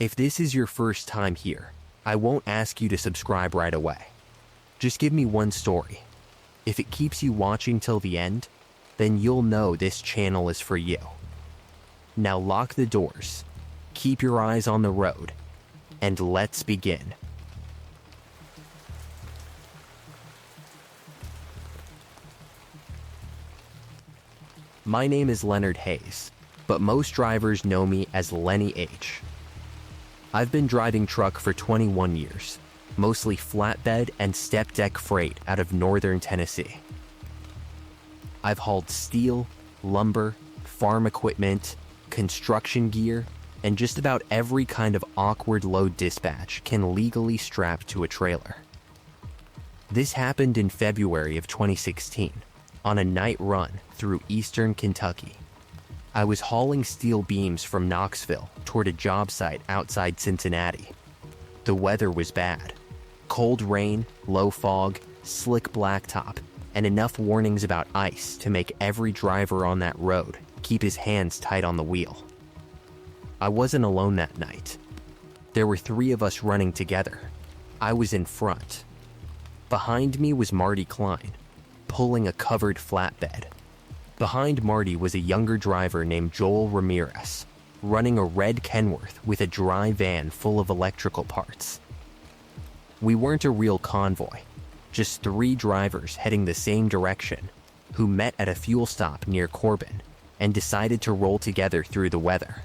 If this is your first time here, I won't ask you to subscribe right away. Just give me one story. If it keeps you watching till the end, then you'll know this channel is for you. Now lock the doors, keep your eyes on the road, and let's begin. My name is Leonard Hayes, but most drivers know me as Lenny H. I've been driving truck for 21 years, mostly flatbed and step deck freight out of northern Tennessee. I've hauled steel, lumber, farm equipment, construction gear, and just about every kind of awkward load dispatch can legally strap to a trailer. This happened in February of 2016, on a night run through eastern Kentucky. I was hauling steel beams from Knoxville toward a job site outside Cincinnati. The weather was bad. Cold rain, low fog, slick blacktop, and enough warnings about ice to make every driver on that road keep his hands tight on the wheel. I wasn't alone that night. There were 3 of us running together. I was in front. Behind me was Marty Klein, pulling a covered flatbed. Behind Marty was a younger driver named Joel Ramirez, running a red Kenworth with a dry van full of electrical parts. We weren't a real convoy, just 3 drivers heading the same direction who met at a fuel stop near Corbin and decided to roll together through the weather.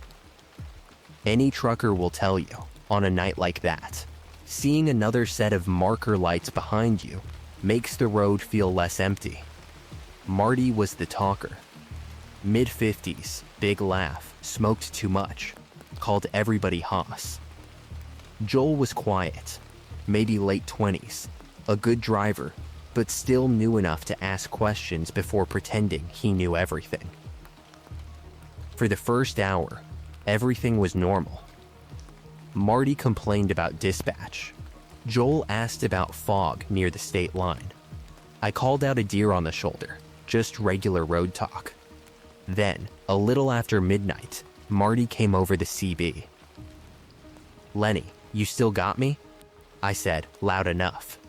Any trucker will tell you, on a night like that, seeing another set of marker lights behind you makes the road feel less empty. Marty was the talker. Mid-50s, big laugh, smoked too much, called everybody hoss. Joel was quiet, maybe late 20s, a good driver, but still knew enough to ask questions before pretending he knew everything. For the first hour, everything was normal. Marty complained about dispatch. Joel asked about fog near the state line. I called out a deer on the shoulder, just regular road talk. Then, a little after midnight, Marty came over the CB. "Lenny, you still got me?" I said, loud enough.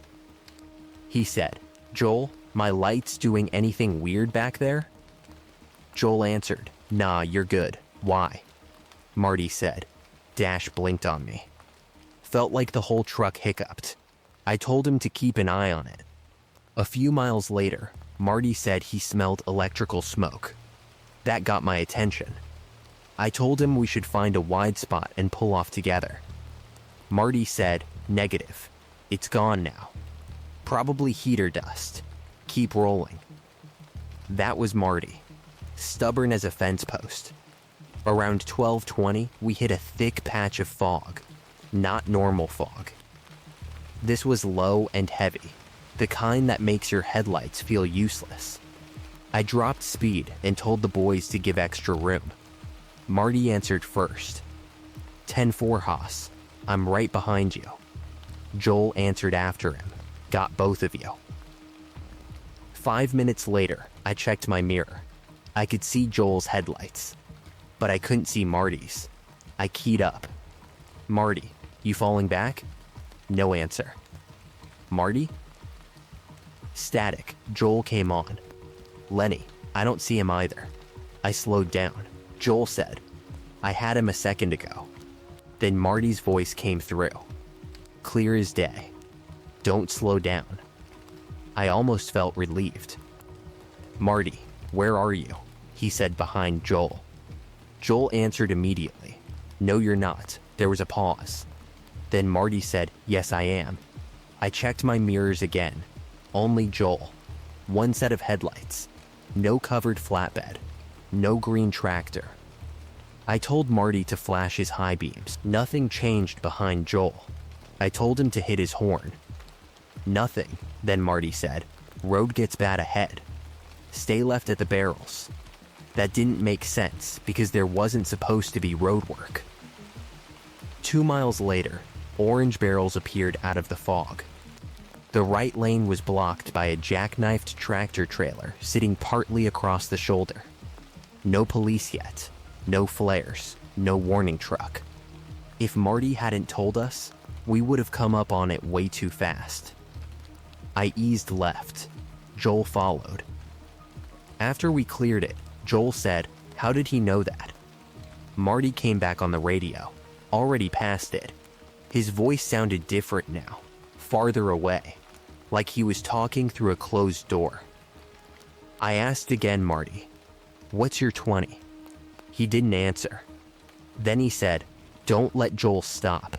He said, "Joel, my light's doing anything weird back there?" Joel answered, "Nah, you're good. Why?" Marty said. Dash blinked on me. Felt like the whole truck hiccuped. I told him to keep an eye on it. A few miles later, Marty said he smelled electrical smoke. That got my attention. I told him we should find a wide spot and pull off together. Marty said, "Negative. It's gone now. Probably heater dust. Keep rolling." That was Marty. Stubborn as a fence post. Around 12:20, we hit a thick patch of fog. Not normal fog. This was low and heavy, the kind that makes your headlights feel useless. I dropped speed and told the boys to give extra room. Marty answered first. 10-4, Haas. I'm right behind you. Joel answered after him. Got both of you. 5 minutes later, I checked my mirror. I could see Joel's headlights, but I couldn't see Marty's. I keyed up. "Marty, you falling back?" No answer. "Marty?" Static. Joel came on. "Lenny, I don't see him either." I slowed down. Joel said, "I had him a second ago." Then Marty's voice came through. Clear as day. "Don't slow down." I almost felt relieved. "Marty, where are you?" he said behind Joel. Joel answered immediately. "No, you're not." There was a pause. Then Marty said, "Yes, I am." I checked my mirrors again. Only Joel. One set of headlights. No covered flatbed. No green tractor. I told Marty to flash his high beams. Nothing changed behind Joel. I told him to hit his horn. Nothing, then Marty said. "Road gets bad ahead. Stay left at the barrels." That didn't make sense because there wasn't supposed to be road work. 2 miles later, orange barrels appeared out of the fog. The right lane was blocked by a jackknifed tractor trailer sitting partly across the shoulder. No police yet. No flares. No warning truck. If Marty hadn't told us, we would have come up on it way too fast. I eased left. Joel followed. After we cleared it, Joel said, "How did he know that?" Marty came back on the radio, already past it. His voice sounded different now, farther away, like he was talking through a closed door. I asked again, "Marty, what's your 20? He didn't answer. Then he said, "Don't let Joel stop."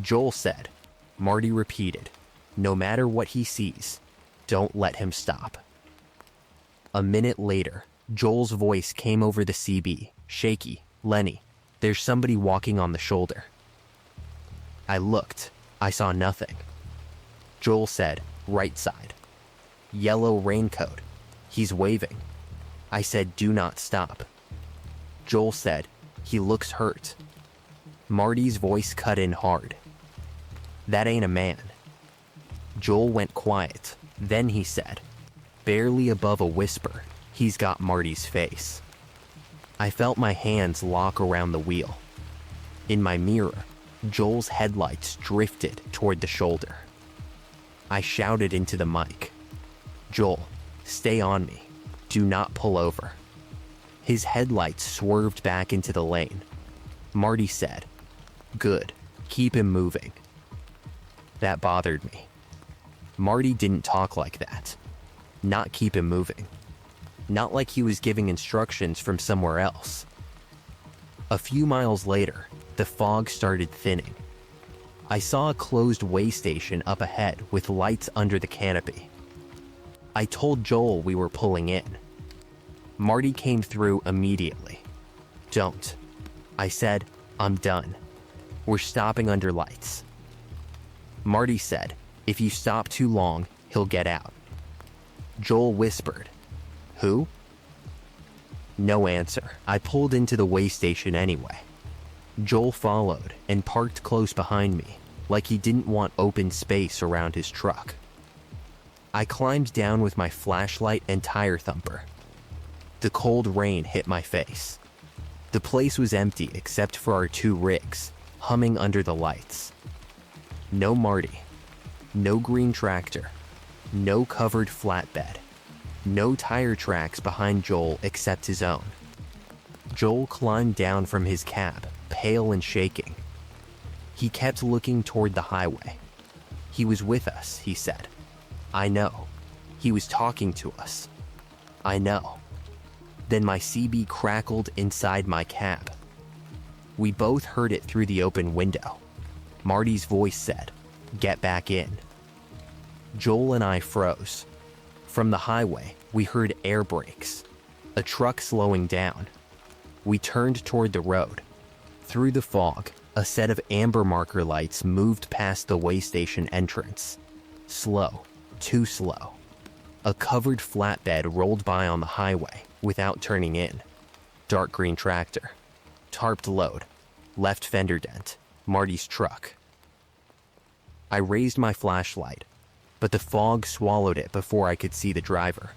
Joel said, Marty repeated, "No matter what he sees, don't let him stop." A minute later, Joel's voice came over the CB, shaky. "Lenny, there's somebody walking on the shoulder." I looked. I saw nothing. Joel said, "Right side. Yellow raincoat. He's waving." I said, "Do not stop." Joel said, "He looks hurt." Marty's voice cut in hard. "That ain't a man." Joel went quiet. Then he said, barely above a whisper, "He's got Marty's face." I felt my hands lock around the wheel. In my mirror, Joel's headlights drifted toward the shoulder. I shouted into the mic, "Joel, stay on me. Do not pull over." His headlights swerved back into the lane. Marty said, "Good, keep him moving." That bothered me. Marty didn't talk like that. Not keep him moving. Not like he was giving instructions from somewhere else. A few miles later, the fog started thinning. I saw a closed way station up ahead with lights under the canopy. I told Joel we were pulling in. Marty came through immediately. "Don't." I said, "I'm done. We're stopping under lights." Marty said, "If you stop too long, he'll get out." Joel whispered, "Who?" No answer. I pulled into the way station anyway. Joel followed and parked close behind me, like he didn't want open space around his truck. I climbed down with my flashlight and tire thumper. The cold rain hit my face. The place was empty except for our two rigs, humming under the lights. No Marty. No green tractor. No covered flatbed. No tire tracks behind Joel except his own. Joel climbed down from his cab, pale and shaking. He kept looking toward the highway. He was with us, he said. I know. He was talking to us. I know. Then my CB crackled inside my cab. We both heard it through the open window. Marty's voice said, "Get back in." Joel and I froze. From the highway, we heard air brakes, a truck slowing down. We turned toward the road. Through the fog, a set of amber marker lights moved past the way station entrance. Slow, too slow. A covered flatbed rolled by on the highway without turning in. Dark green tractor. Tarped load. Left fender dent. Marty's truck. I raised my flashlight, but the fog swallowed it before I could see the driver.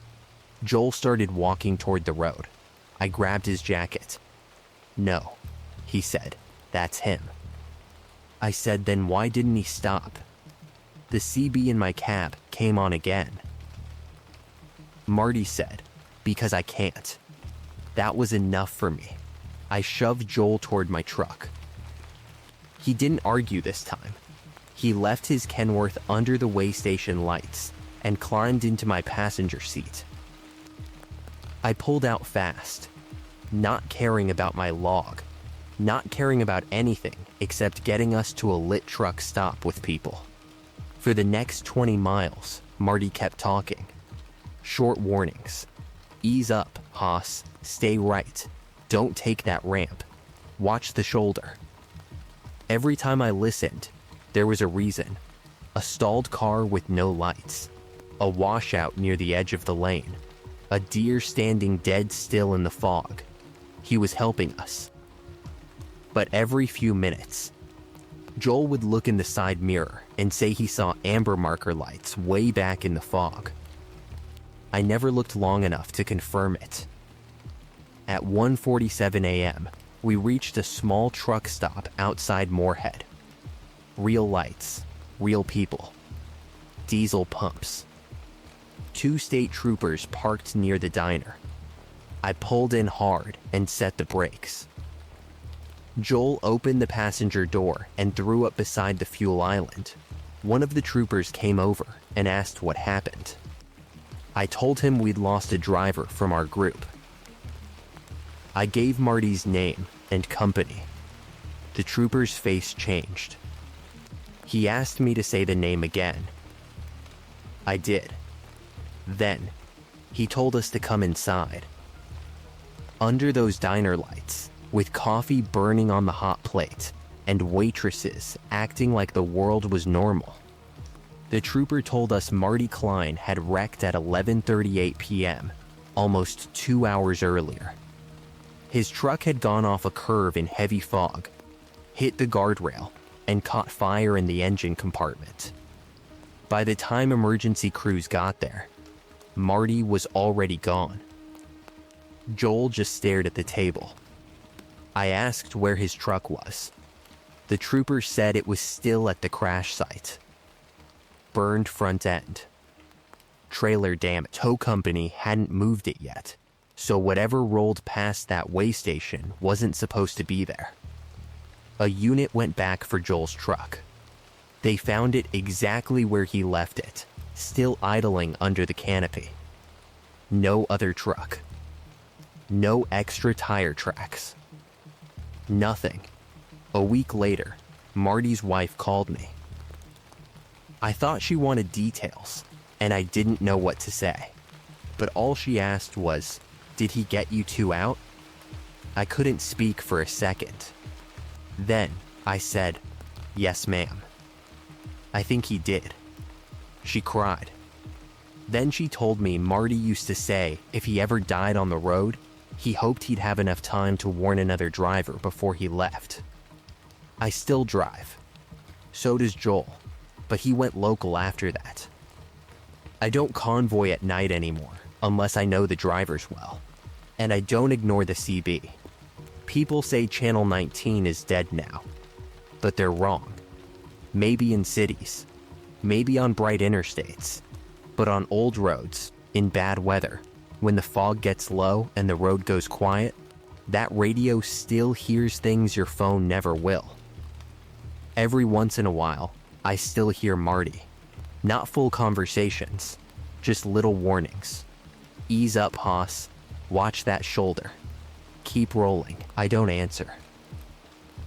Joel started walking toward the road. I grabbed his jacket. "No," he said. "That's him." I said, "Then why didn't he stop?" The CB in my cab came on again. Marty said, "Because I can't." That was enough for me. I shoved Joel toward my truck. He didn't argue this time. He left his Kenworth under the way station lights and climbed into my passenger seat. I pulled out fast, not caring about my log, not caring about anything except getting us to a lit truck stop with people. For the next 20 miles, Marty kept talking. Short warnings. "Ease up, Haas. Stay right. Don't take that ramp. Watch the shoulder." Every time I listened, there was a reason. A stalled car with no lights. A washout near the edge of the lane. A deer standing dead still in the fog. He was helping us. But every few minutes, Joel would look in the side mirror and say he saw amber marker lights way back in the fog. I never looked long enough to confirm it. At 1:47 a.m., We reached a small truck stop outside Moorhead. Real lights, real people, diesel pumps. 2 state troopers parked near the diner. I pulled in hard and set the brakes. Joel opened the passenger door and threw up beside the fuel island. One of the troopers came over and asked what happened. I told him we'd lost a driver from our group. I gave Marty's name and company. The trooper's face changed. He asked me to say the name again. I did. Then, he told us to come inside. Under those diner lights, with coffee burning on the hot plate, and waitresses acting like the world was normal, the trooper told us Marty Klein had wrecked at 11:38 p.m., almost 2 hours earlier. His truck had gone off a curve in heavy fog, hit the guardrail, and caught fire in the engine compartment. By the time emergency crews got there, Marty was already gone. Joel just stared at the table. I asked where his truck was. The trooper said it was still at the crash site. Burned front end. Trailer damage. Tow company hadn't moved it yet, so whatever rolled past that way station wasn't supposed to be there. A unit went back for Joel's truck. They found it exactly where he left it, still idling under the canopy. No other truck. No extra tire tracks. Nothing. A week later, Marty's wife called me. I thought she wanted details, and I didn't know what to say. But all she asked was, "Did he get you 2 out?" I couldn't speak for a second. Then I said, "Yes, ma'am." "I think he did." She cried. Then she told me Marty used to say if he ever died on the road, he hoped he'd have enough time to warn another driver before he left. I still drive. So does Joel, but he went local after that. I don't convoy at night anymore, unless I know the drivers well. And I don't ignore the CB. People say Channel 19 is dead now, but they're wrong. Maybe in cities, maybe on bright interstates, but on old roads, in bad weather, when the fog gets low and the road goes quiet, that radio still hears things your phone never will. Every once in a while, I still hear Marty. Not full conversations, just little warnings. Ease up, Haas. Watch that shoulder. Keep rolling. I don't answer.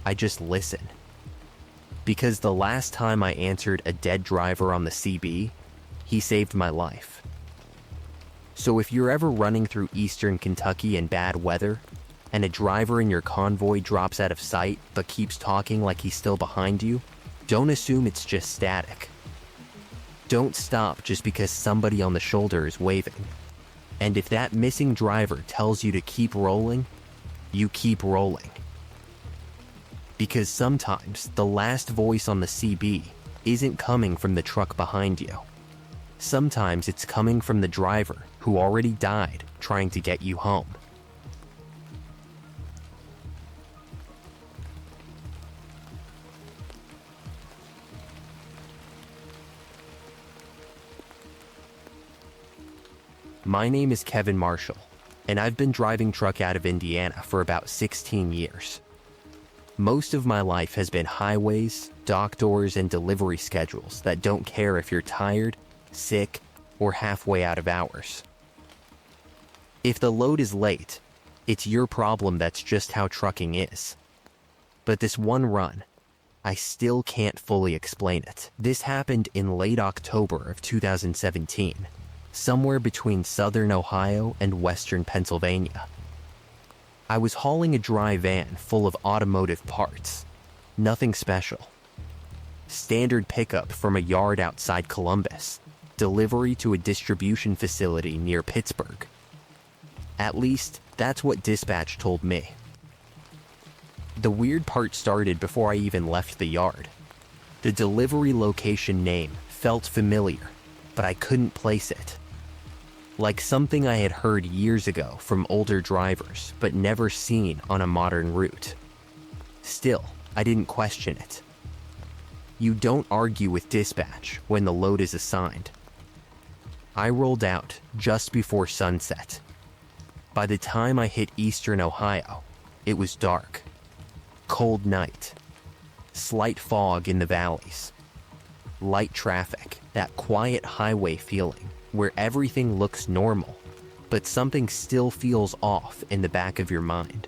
I just listen. Because the last time I answered a dead driver on the CB, he saved my life. So if you're ever running through eastern Kentucky in bad weather, and a driver in your convoy drops out of sight but keeps talking like he's still behind you, don't assume it's just static. Don't stop just because somebody on the shoulder is waving. And if that missing driver tells you to keep rolling, you keep rolling. Because sometimes the last voice on the CB isn't coming from the truck behind you. Sometimes it's coming from the driver who already died trying to get you home. My name is Kevin Marshall, and I've been driving truck out of Indiana for about 16 years. Most of my life has been highways, dock doors, and delivery schedules that don't care if you're tired, sick, or halfway out of hours. If the load is late, it's your problem. That's just how trucking is. But this one run, I still can't fully explain it. This happened in late October of 2017. Somewhere between southern Ohio and western Pennsylvania. I was hauling a dry van full of automotive parts. Nothing special. Standard pickup from a yard outside Columbus. Delivery to a distribution facility near Pittsburgh. At least, that's what dispatch told me. The weird part started before I even left the yard. The delivery location name felt familiar, but I couldn't place it. like something I had heard years ago from older drivers but never seen on a modern route. Still, I didn't question it. You don't argue with dispatch when the load is assigned. I rolled out just before sunset. By the time I hit eastern Ohio, it was dark. Cold night. Slight fog in the valleys. Light traffic, that quiet highway feeling where everything looks normal, but something still feels off in the back of your mind.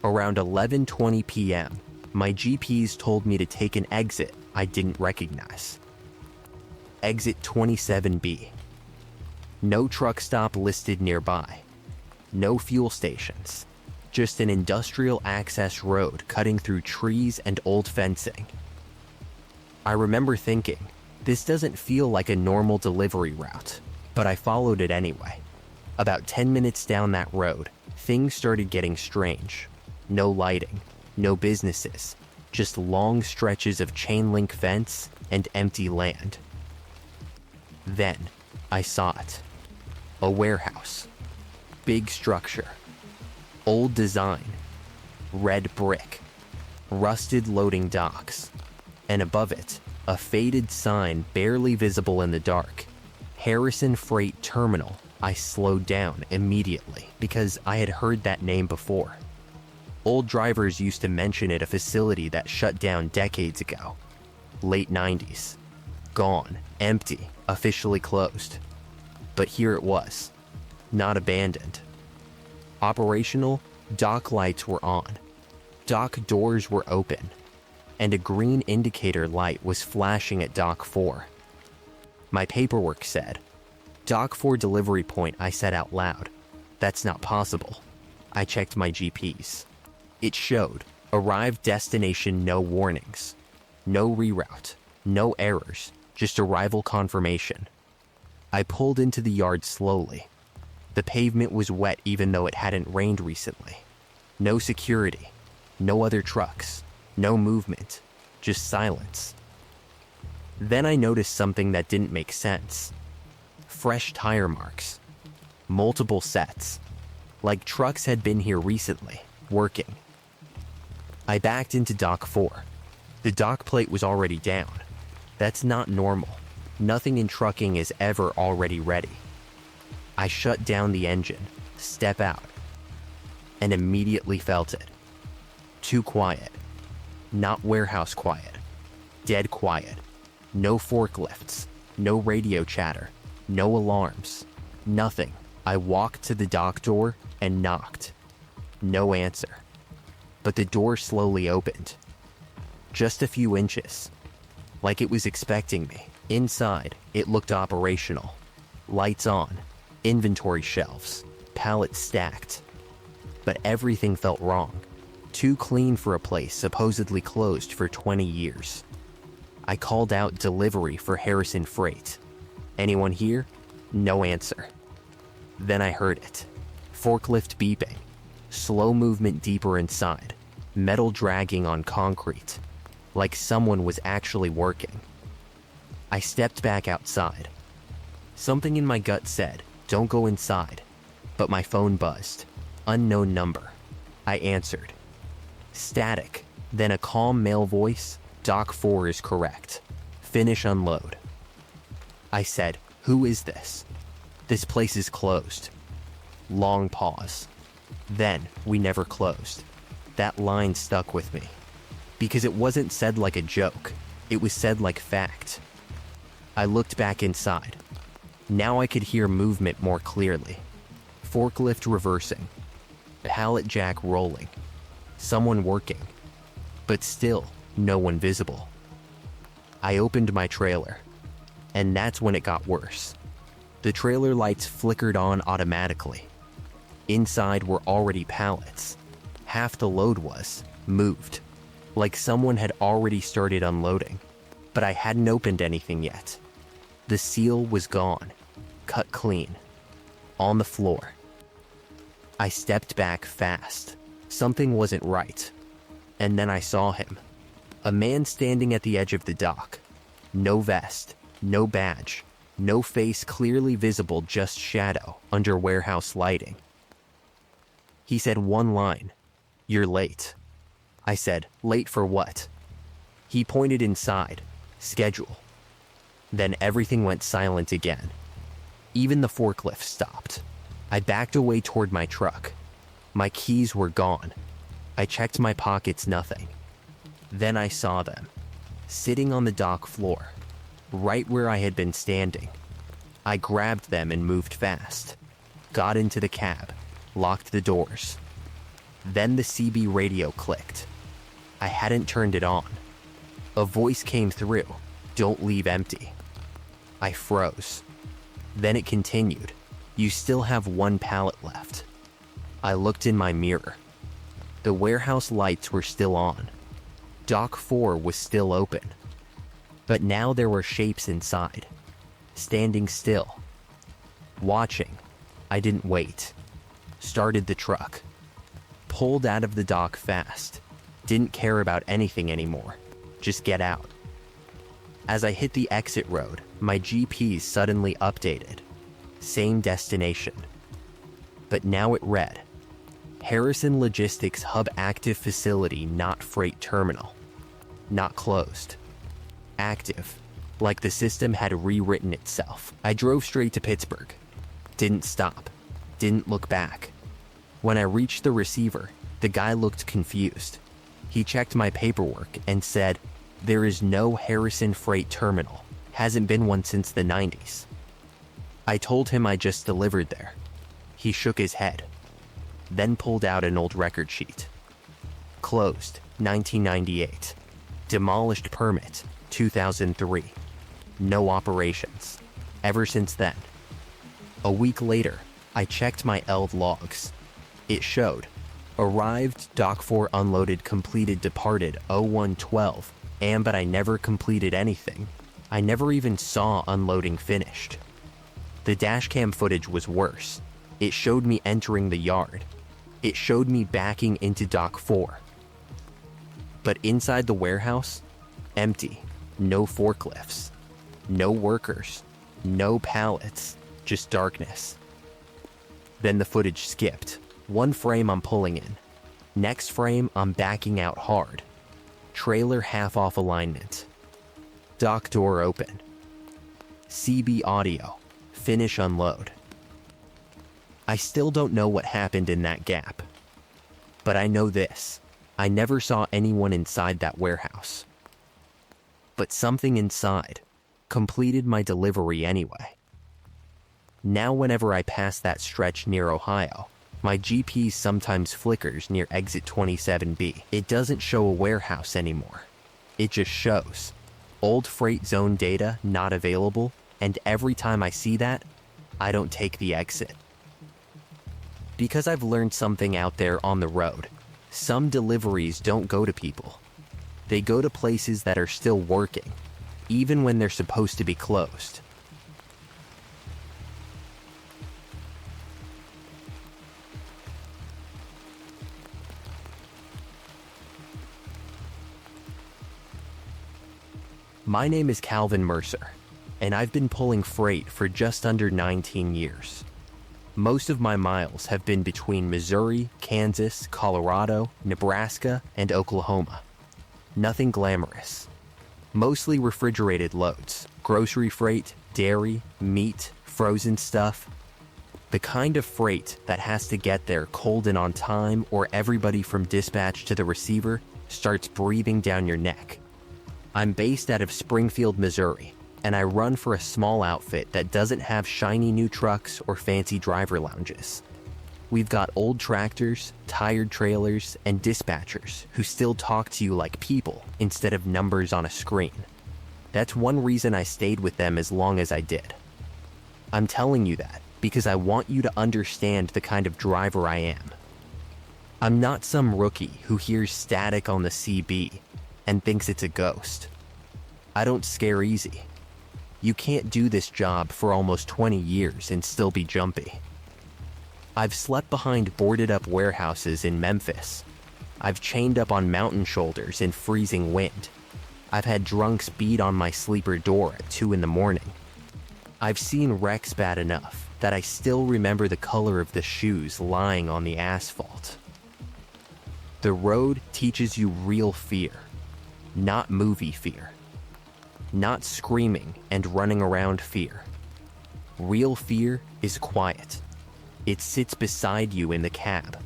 Around 11:20 p.m., my GPS told me to take an exit I didn't recognize. Exit 27B. No truck stop listed nearby. No fuel stations. Just an industrial access road cutting through trees and old fencing. I remember thinking, this doesn't feel like a normal delivery route, but I followed it anyway. About 10 minutes down that road, things started getting strange. No lighting, no businesses, just long stretches of chain link fence and empty land. Then, I saw it. A warehouse. Big structure. Old design. Red brick. Rusted loading docks. And above it, a faded sign barely visible in the dark. Harrison Freight Terminal. I slowed down immediately because I had heard that name before. Old drivers used to mention it, a facility that shut down decades ago. Late 90s. Gone, empty, officially closed. But here it was, not abandoned. Operational, dock lights were on. Dock doors were open. And a green indicator light was flashing at Dock 4. My paperwork said, Dock 4 delivery point. I said out loud, that's not possible. I checked my GPS. It showed, arrived destination, no warnings. No reroute, no errors, just arrival confirmation. I pulled into the yard slowly. The pavement was wet even though it hadn't rained recently. No security, no other trucks, no movement, just silence. Then I noticed something that didn't make sense. Fresh tire marks. Multiple sets. Like trucks had been here recently, working. I backed into Dock 4. The dock plate was already down. That's not normal. Nothing in trucking is ever already ready. I shut down the engine, step out, and immediately felt it. Too quiet. Not warehouse quiet. Dead quiet. No forklifts. No radio chatter. No alarms. Nothing. I walked to the dock door and knocked. No answer. But the door slowly opened. Just a few inches. Like it was expecting me. Inside, it looked operational. Lights on. Inventory shelves. Pallets stacked. But everything felt wrong. Too clean for a place supposedly closed for 20 years. I called out delivery for Harrison Freight. Anyone here? No answer. Then I heard it. Forklift beeping. Slow movement deeper inside. Metal dragging on concrete. Like someone was actually working. I stepped back outside. Something in my gut said, don't go inside. But my phone buzzed. Unknown number. I answered. Static. Then a calm male voice. Dock 4 is correct. Finish unload. I said, who is this? This place is closed. Long pause. Then, we never closed. That line stuck with me. Because it wasn't said like a joke. It was said like fact. I looked back inside. Now I could hear movement more clearly. Forklift reversing. Pallet jack rolling. Someone working. But still, no one visible. I opened my trailer. And that's when it got worse. The trailer lights flickered on automatically. Inside were already pallets. Half the load was moved. Like someone had already started unloading. But I hadn't opened anything yet. The seal was gone. Cut clean. On the floor. I stepped back fast. Something wasn't right. And then I saw him. A man standing at the edge of the dock. No vest. No badge. No face clearly visible, just shadow under warehouse lighting. He said one line, "You're late." I said, "Late for what?" He pointed inside, "Schedule." Then everything went silent again. Even the forklift stopped. I backed away toward my truck. My keys were gone. I checked my pockets, nothing. Then I saw them, sitting on the dock floor, right where I had been standing. I grabbed them and moved fast, got into the cab, locked the doors. Then the CB radio clicked. I hadn't turned it on. A voice came through, "Don't leave empty." I froze. Then it continued, "You still have one pallet left." I looked in my mirror. The warehouse lights were still on. Dock 4 was still open. But now there were shapes inside, standing still. Watching, I didn't wait. Started the truck. Pulled out of the dock fast. Didn't care about anything anymore. Just get out. As I hit the exit road, my GPS suddenly updated. Same destination. But now it read, Harrison Logistics Hub active facility, not freight terminal. Not closed. Active. Like the system had rewritten itself. I drove straight to Pittsburgh. Didn't stop. Didn't look back. When I reached the receiver, the guy looked confused. He checked my paperwork and said, "There is no Harrison Freight Terminal. Hasn't been one since the 90s. I told him I just delivered there. He shook his head, then pulled out an old record sheet. Closed, 1998. Demolished permit, 2003. No operations. Ever since then. A week later, I checked my ELD logs. It showed, arrived, dock 4 unloaded, completed, departed, 0112, but I never completed anything. I never even saw unloading finished. The dashcam footage was worse. It showed me entering the yard. It showed me backing into dock 4. But inside the warehouse, empty. No forklifts. No workers. No pallets. Just darkness. Then the footage skipped. One frame I'm pulling in. Next frame I'm backing out hard. Trailer half off alignment. Dock door open. CB audio. Finish unload. I still don't know what happened in that gap. But I know this. I never saw anyone inside that warehouse. But something inside completed my delivery anyway. Now whenever I pass that stretch near Ohio, my GPS sometimes flickers near exit 27B. It doesn't show a warehouse anymore. It just shows old freight zone data not available, and every time I see that, I don't take the exit. Because I've learned something out there on the road. Some deliveries don't go to people. They go to places that are still working, even when they're supposed to be closed. My name is Calvin Mercer, and I've been pulling freight for just under 19 years. Most of my miles have been between Missouri, Kansas, Colorado, Nebraska, and Oklahoma. Nothing glamorous. Mostly refrigerated loads, grocery freight, dairy, meat, frozen stuff. The kind of freight that has to get there cold and on time, or everybody from dispatch to the receiver starts breathing down your neck. I'm based out of Springfield, Missouri, and I run for a small outfit that doesn't have shiny new trucks or fancy driver lounges. We've got old tractors, tired trailers, and dispatchers who still talk to you like people instead of numbers on a screen. That's one reason I stayed with them as long as I did. I'm telling you that because I want you to understand the kind of driver I am. I'm not some rookie who hears static on the CB and thinks it's a ghost. I don't scare easy. You can't do this job for almost 20 years and still be jumpy. I've slept behind boarded up warehouses in Memphis. I've chained up on mountain shoulders in freezing wind. I've had drunks beat on my sleeper door at 2 in the morning. I've seen wrecks bad enough that I still remember the color of the shoes lying on the asphalt. The road teaches you real fear, not movie fear. Not screaming and running around fear. Real fear is quiet. It sits beside you in the cab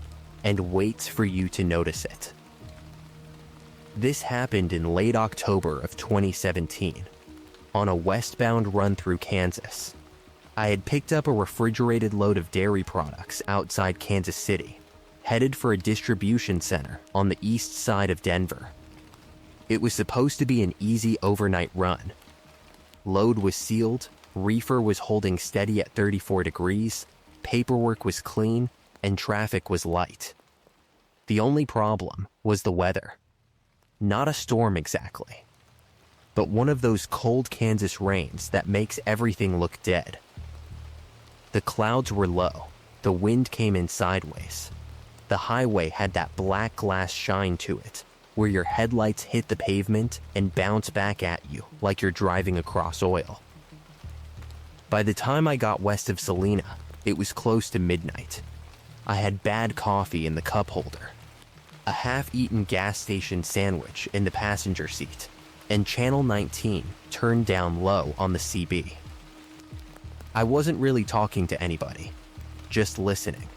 and waits for you to notice it. This happened in late October of 2017, on a westbound run through Kansas. I had picked up a refrigerated load of dairy products outside Kansas City, headed for a distribution center on the east side of Denver. It was supposed to be an easy overnight run. Load was sealed, reefer was holding steady at 34 degrees, paperwork was clean, and traffic was light. The only problem was the weather. Not a storm exactly, but one of those cold Kansas rains that makes everything look dead. The clouds were low, the wind came in sideways. The highway had that black glass shine to it, where your headlights hit the pavement and bounce back at you like you're driving across oil. By the time I got west of Salina, it was close to midnight. I had bad coffee in the cup holder, a half-eaten gas station sandwich in the passenger seat, and Channel 19 turned down low on the CB. I wasn't really talking to anybody, just listening.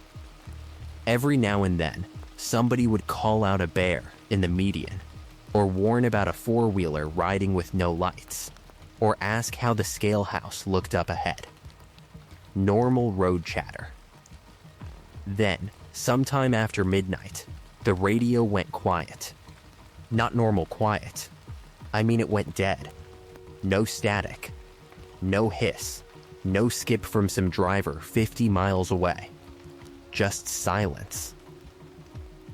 Every now and then, somebody would call out a bear in the median, or warn about a four-wheeler riding with no lights, or ask how the scale house looked up ahead. Normal road chatter. Then, sometime after midnight, the radio went quiet. Not normal quiet. I mean, it went dead. No static. No hiss. No skip from some driver 50 miles away. Just silence.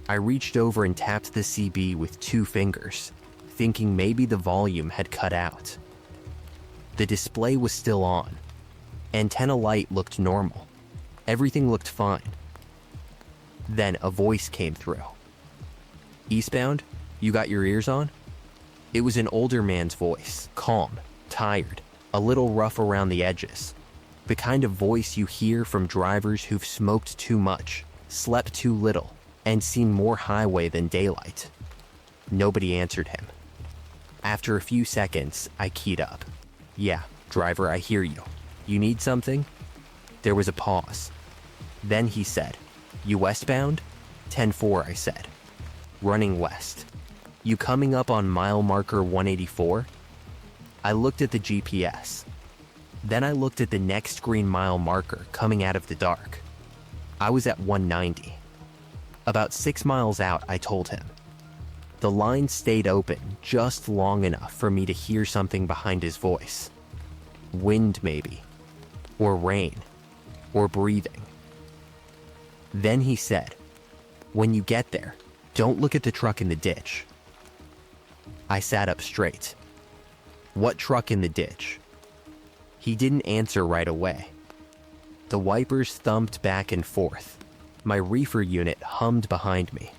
I reached over and tapped the CB with 2 fingers, thinking maybe the volume had cut out. The display was still on. Antenna light looked normal. Everything looked fine. Then a voice came through. "Eastbound? You got your ears on?" It was an older man's voice, calm, tired, a little rough around the edges. The kind of voice you hear from drivers who've smoked too much, slept too little, and seen more highway than daylight. Nobody answered him. After a few seconds, I keyed up. "Yeah, driver, I hear you. You need something?" There was a pause. Then he said, "You westbound?" 10-4, I said. "Running west. You coming up on mile marker 184? I looked at the GPS. Then I looked at the next green mile marker coming out of the dark. I was at 190. About 6 miles out, I told him. The line stayed open just long enough for me to hear something behind his voice. Wind, maybe. Or rain. Or breathing. Then he said, "When you get there, don't look at the truck in the ditch." I sat up straight. "What truck in the ditch?" He didn't answer right away. The wipers thumped back and forth. My reefer unit hummed behind me.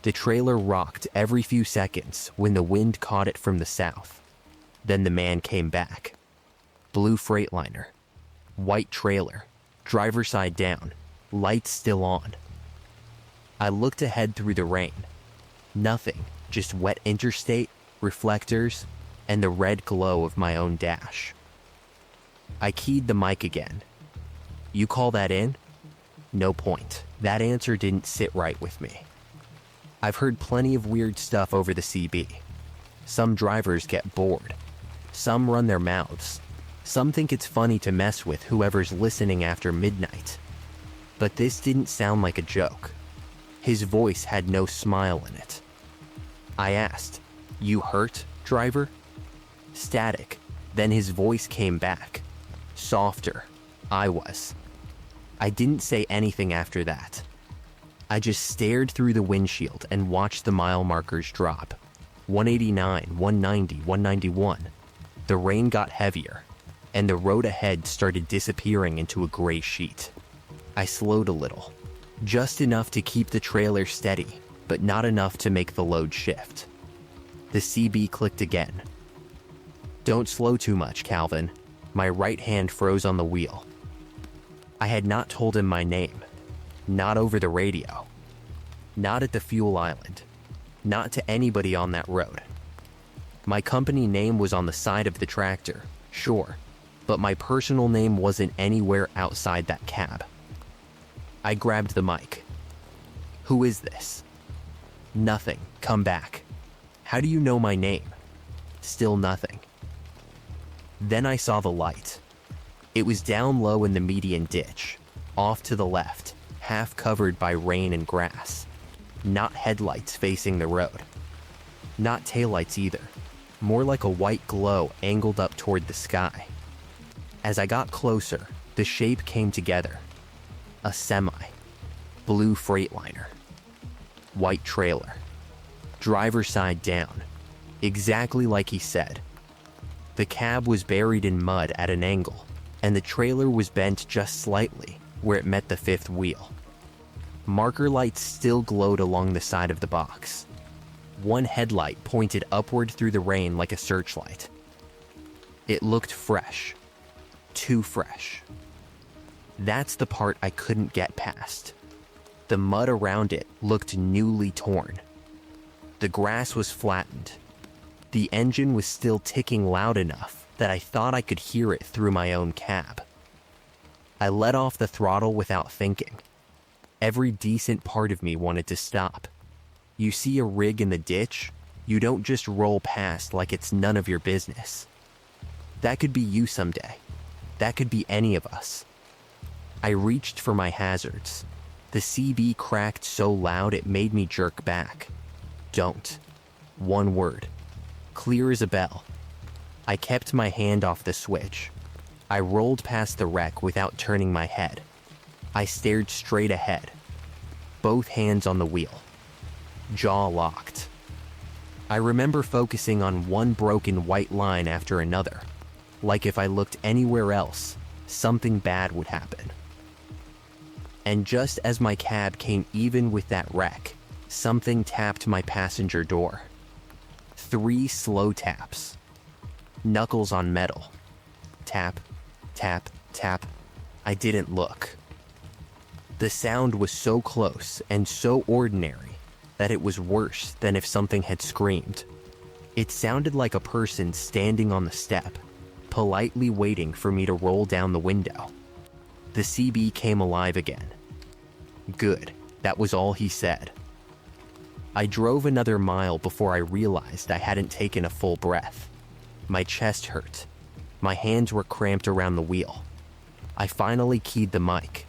The trailer rocked every few seconds when the wind caught it from the south. Then the man came back. Blue Freightliner. White trailer. Driver side down. Lights still on. I looked ahead through the rain. Nothing, just wet interstate, reflectors, and the red glow of my own dash. I keyed the mic again. "You call that in?" No point. That answer didn't sit right with me. I've heard plenty of weird stuff over the CB. Some drivers get bored. Some run their mouths. Some think it's funny to mess with whoever's listening after midnight. But this didn't sound like a joke. His voice had no smile in it. I asked, "You hurt, driver?" Static. Then his voice came back. Softer. I was. I didn't say anything after that. I just stared through the windshield and watched the mile markers drop. 189, 190, 191. The rain got heavier, and the road ahead started disappearing into a gray sheet. I slowed a little, just enough to keep the trailer steady, but not enough to make the load shift. The CB clicked again. "Don't slow too much, Calvin. My right hand froze on the wheel. I had not told him my name. Not over the radio. Not at the fuel island. Not to anybody on that road. My company name was on the side of the tractor, sure, but my personal name wasn't anywhere outside that cab. I grabbed the mic. Who is this? Nothing. Come back. How do you know my name? Still nothing. Then I saw the light. It was down low in the median ditch, off to the left, half covered by rain and grass. Not headlights facing the road. Not taillights either. More like a white glow angled up toward the sky. As I got closer, the shape came together. A semi. Blue Freightliner. White trailer. Driver side down. Exactly like he said. The cab was buried in mud at an angle, and the trailer was bent just slightly where it met the fifth wheel. Marker lights still glowed along the side of the box. One headlight pointed upward through the rain like a searchlight. It looked fresh. Too fresh. That's the part I couldn't get past. The mud around it looked newly torn. The grass was flattened. The engine was still ticking loud enough that I thought I could hear it through my own cab. I let off the throttle without thinking. Every decent part of me wanted to stop. You see a rig in the ditch, you don't just roll past like it's none of your business. That could be you someday. That could be any of us. I reached for my hazards. The CB cracked so loud it made me jerk back. Don't. One word. Clear as a bell. I kept my hand off the switch. I rolled past the wreck without turning my head. I stared straight ahead. Both hands on the wheel. Jaw locked. I remember focusing on one broken white line after another. Like if I looked anywhere else, something bad would happen. And just as my cab came even with that wreck, something tapped my passenger door. 3 slow taps. Knuckles on metal. Tap, tap, tap. I didn't look. The sound was so close and so ordinary that it was worse than if something had screamed. It sounded like a person standing on the step, politely waiting for me to roll down the window. The CB came alive again. Good, that was all he said. I drove another mile before I realized I hadn't taken a full breath. My chest hurt. My hands were cramped around the wheel. I finally keyed the mic.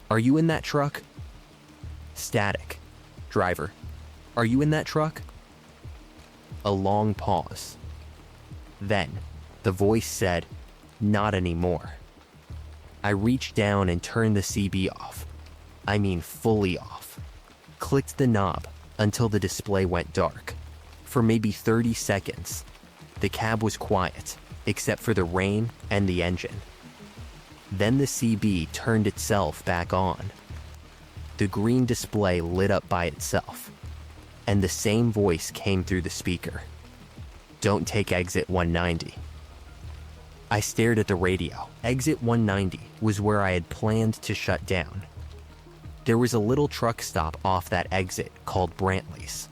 Are you in that truck? Static. Driver, are you in that truck? A long pause. Then, the voice said, not anymore. I reached down and turned the CB off. I mean fully off. Clicked the knob until the display went dark. For maybe 30 seconds, the cab was quiet, except for the rain and the engine. Then the CB turned itself back on. The green display lit up by itself, and the same voice came through the speaker. Don't take exit 190. I stared at the radio. Exit 190 was where I had planned to shut down. There was a little truck stop off that exit called Brantley's.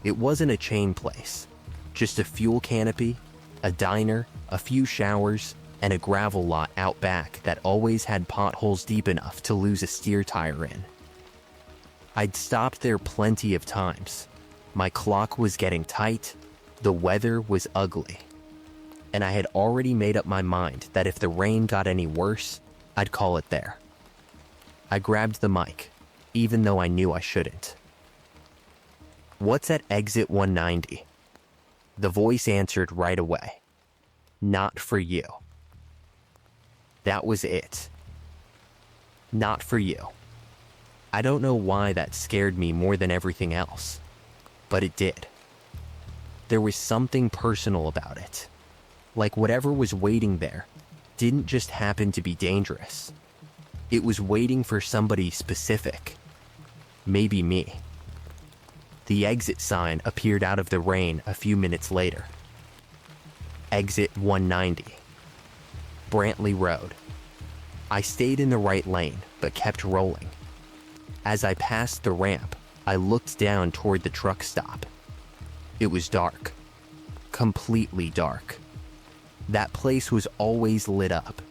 It wasn't a chain place, just a fuel canopy, a diner, a few showers, and a gravel lot out back that always had potholes deep enough to lose a steer tire in. I'd stopped there plenty of times. My clock was getting tight, the weather was ugly, and I had already made up my mind that if the rain got any worse, I'd call it there. I grabbed the mic, even though I knew I shouldn't. What's at exit 190? The voice answered right away. Not for you. That was it. Not for you. I don't know why that scared me more than everything else, but it did. There was something personal about it. Like whatever was waiting there didn't just happen to be dangerous. It was waiting for somebody specific. Maybe me. The exit sign appeared out of the rain a few minutes later. Exit 190. Brantley Road. I stayed in the right lane, but kept rolling. As I passed the ramp, I looked down toward the truck stop. It was dark. Completely dark. That place was always lit up.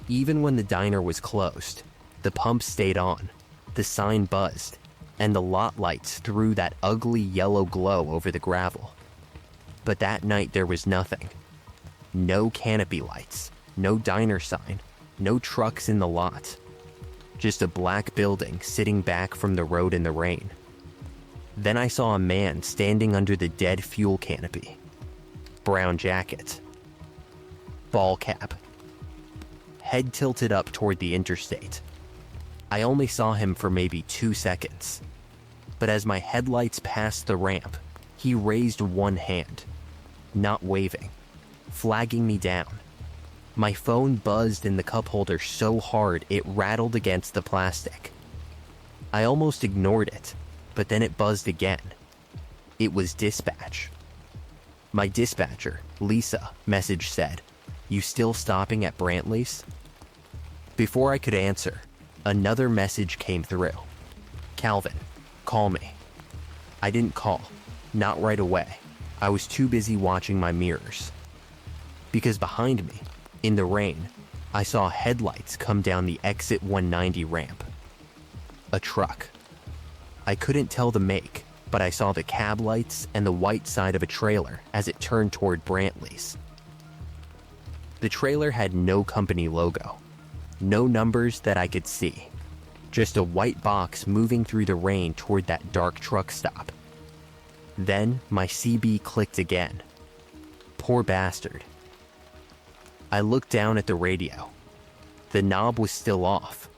Even when the diner was closed, the pump stayed on, the sign buzzed, and the lot lights threw that ugly yellow glow over the gravel. But that night there was nothing. No canopy lights, no diner sign, no trucks in the lot. Just a black building sitting back from the road in the rain. Then I saw a man standing under the dead fuel canopy. Brown jacket. Ball cap. Head tilted up toward the interstate. I only saw him for maybe 2 seconds. But as my headlights passed the ramp, he raised one hand, not waving, flagging me down. My phone buzzed in the cup holder so hard it rattled against the plastic. I almost ignored it, but then it buzzed again. It was dispatch. My dispatcher, Lisa, message said, "You still stopping at Brantley's?" Before I could answer, another message came through. "Calvin, call me." I didn't call, not right away. I was too busy watching my mirrors. Because behind me, in the rain, I saw headlights come down the exit 190 ramp. A truck. I couldn't tell the make, but I saw the cab lights and the white side of a trailer as it turned toward Brantley's. The trailer had no company logo, no numbers that I could see, just a white box moving through the rain toward that dark truck stop. Then my CB clicked again. Poor bastard. I looked down at the radio. The knob was still off.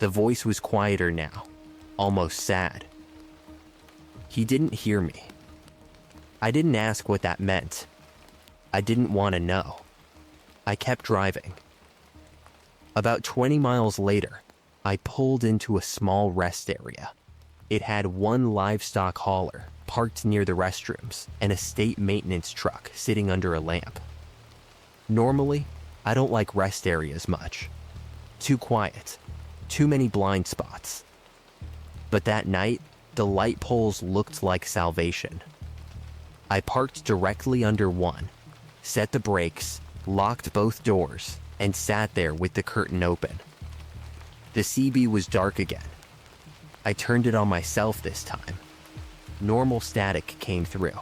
The voice was quieter now, almost sad. He didn't hear me. I didn't ask what that meant. I didn't want to know. I kept driving. About 20 miles later, I pulled into a small rest area. It had one livestock hauler parked near the restrooms and a state maintenance truck sitting under a lamp. Normally, I don't like rest areas much. Too quiet, too many blind spots. But that night, the light poles looked like salvation. I parked directly under one, set the brakes, locked both doors, and sat there with the curtain open. The CB was dark again. I turned it on myself this time. Normal static came through.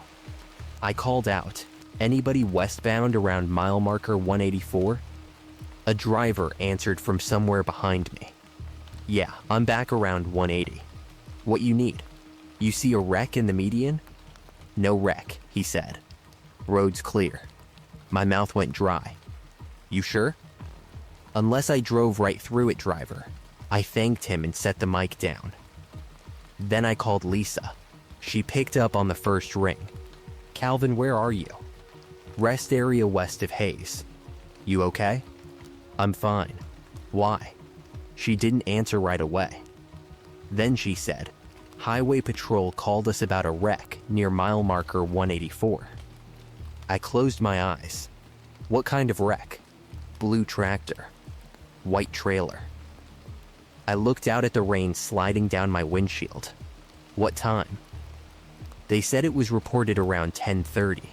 I called out, "Anybody westbound around mile marker 184? A driver answered from somewhere behind me. "Yeah, I'm back around 180. What you need? You see a wreck in the median?" "No wreck," he said. "Road's clear." My mouth went dry. "You sure?" "Unless I drove right through it, driver." I thanked him and set the mic down. Then I called Lisa. She picked up on the first ring. "Calvin, where are you?" "Rest area west of Hayes." "You okay?" "I'm fine." "Why?" She didn't answer right away. Then she said, "Highway Patrol called us about a wreck near mile marker 184. I closed my eyes. "What kind of wreck?" "Blue tractor. White trailer." I looked out at the rain sliding down my windshield. "What time?" They said it was reported around 10:30.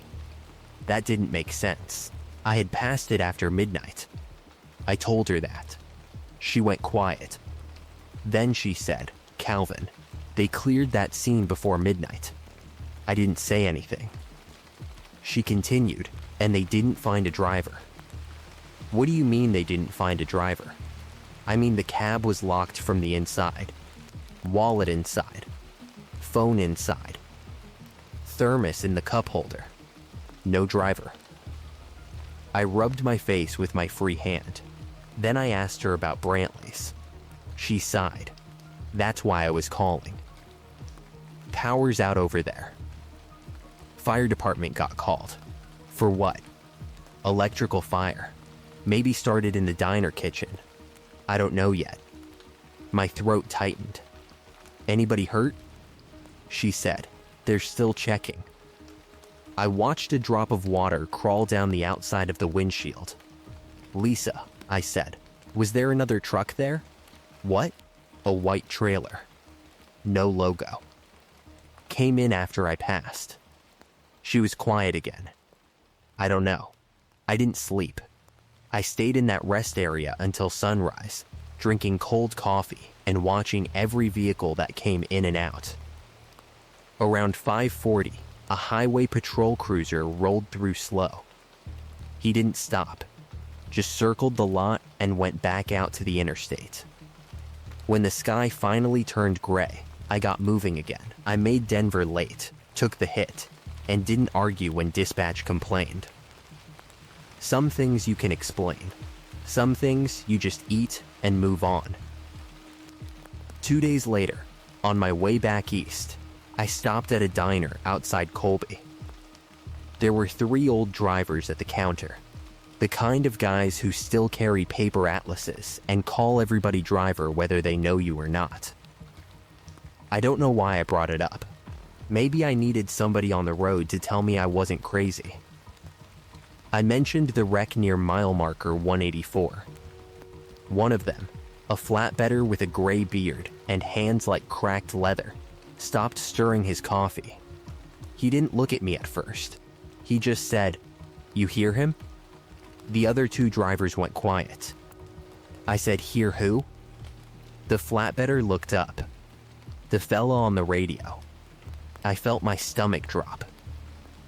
That didn't make sense. I had passed it after midnight. I told her that. She went quiet. Then she said, "Calvin, they cleared that scene before midnight." I didn't say anything. She continued, "And they didn't find a driver." "What do you mean they didn't find a driver?" "I mean the cab was locked from the inside. Wallet inside. Phone inside. Thermos in the cup holder. No driver." I rubbed my face with my free hand. Then I asked her about Brantley's. She sighed. "That's why I was calling. Power's out over there." Fire department got called. "For what?" "Electrical fire. Maybe started in the diner kitchen. I don't know yet." My throat tightened. "Anybody hurt?" She said, "They're still checking." I watched a drop of water crawl down the outside of the windshield. "Lisa," I said, "was there another truck there?" "What?" "A white trailer. No logo. Came in after I passed." She was quiet again. "I don't know. I didn't sleep. I stayed in that rest area until sunrise, drinking cold coffee and watching every vehicle that came in and out." Around 5:40, a highway patrol cruiser rolled through slow. He didn't stop, just circled the lot and went back out to the interstate. When the sky finally turned gray, I got moving again. I made Denver late, took the hit, and didn't argue when dispatch complained. Some things you can explain. Some things you just eat and move on. 2 days later, on my way back east, I stopped at a diner outside Colby. There were 3 old drivers at the counter, the kind of guys who still carry paper atlases and call everybody driver whether they know you or not. I don't know why I brought it up. Maybe I needed somebody on the road to tell me I wasn't crazy. I mentioned the wreck near mile marker 184. One of them, a flatbedder with a gray beard and hands like cracked leather, stopped stirring his coffee. He didn't look at me at first. He just said, "You hear him?" The other 2 drivers went quiet. I said, "Hear who?" The flatbedder looked up. The fella on the radio. I felt my stomach drop.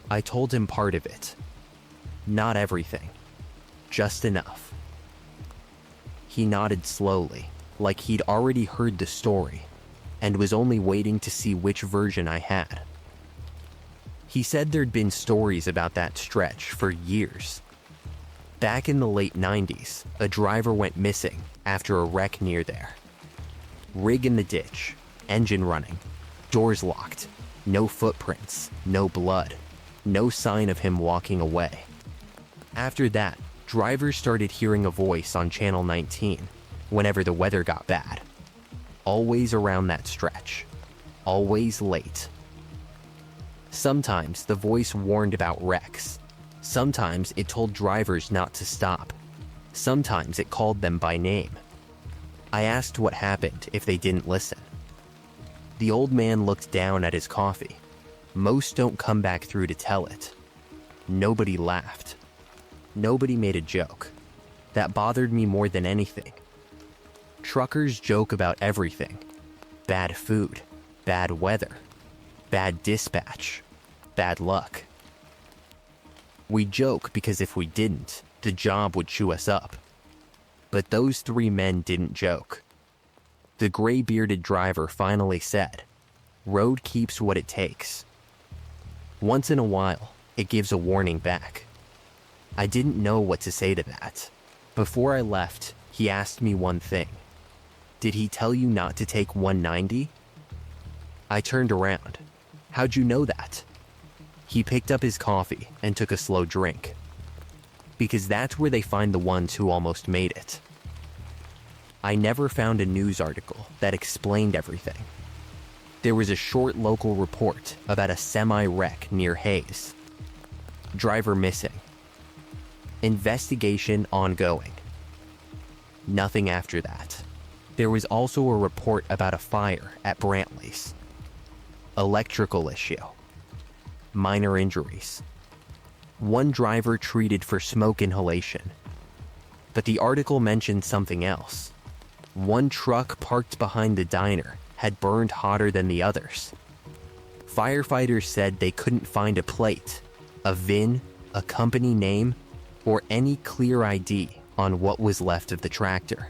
I told him part of it. Not everything. Just enough. He nodded slowly, like he'd already heard the story, and was only waiting to see which version I had. He said there'd been stories about that stretch for years. Back in the late 90s, a driver went missing after a wreck near there. Rig in the ditch, engine running, doors locked, no footprints, no blood, no sign of him walking away. After that, drivers started hearing a voice on Channel 19 whenever the weather got bad. Always around that stretch. Always late. Sometimes the voice warned about wrecks. Sometimes it told drivers not to stop. Sometimes it called them by name. I asked what happened if they didn't listen. The old man looked down at his coffee. Most don't come back through to tell it. Nobody laughed. Nobody made a joke. That bothered me more than anything. Truckers joke about everything. Bad food, bad weather, bad dispatch, bad luck. We joke because if we didn't, the job would chew us up. But those 3 men didn't joke. The gray-bearded driver finally said, "Road keeps what it takes." Once in a while, it gives a warning back. I didn't know what to say to that. Before I left, he asked me one thing. "Did he tell you not to take 190? I turned around. "How'd you know that?" He picked up his coffee and took a slow drink. "Because that's where they find the ones who almost made it." I never found a news article that explained everything. There was a short local report about a semi-wreck near Hayes. Driver missing. Investigation ongoing. Nothing after that. There was also a report about a fire at Brantley's. Electrical issue. Minor injuries. One driver treated for smoke inhalation. But the article mentioned something else. One truck parked behind the diner had burned hotter than the others. Firefighters said they couldn't find a plate, a VIN, a company name, or any clear ID on what was left of the tractor.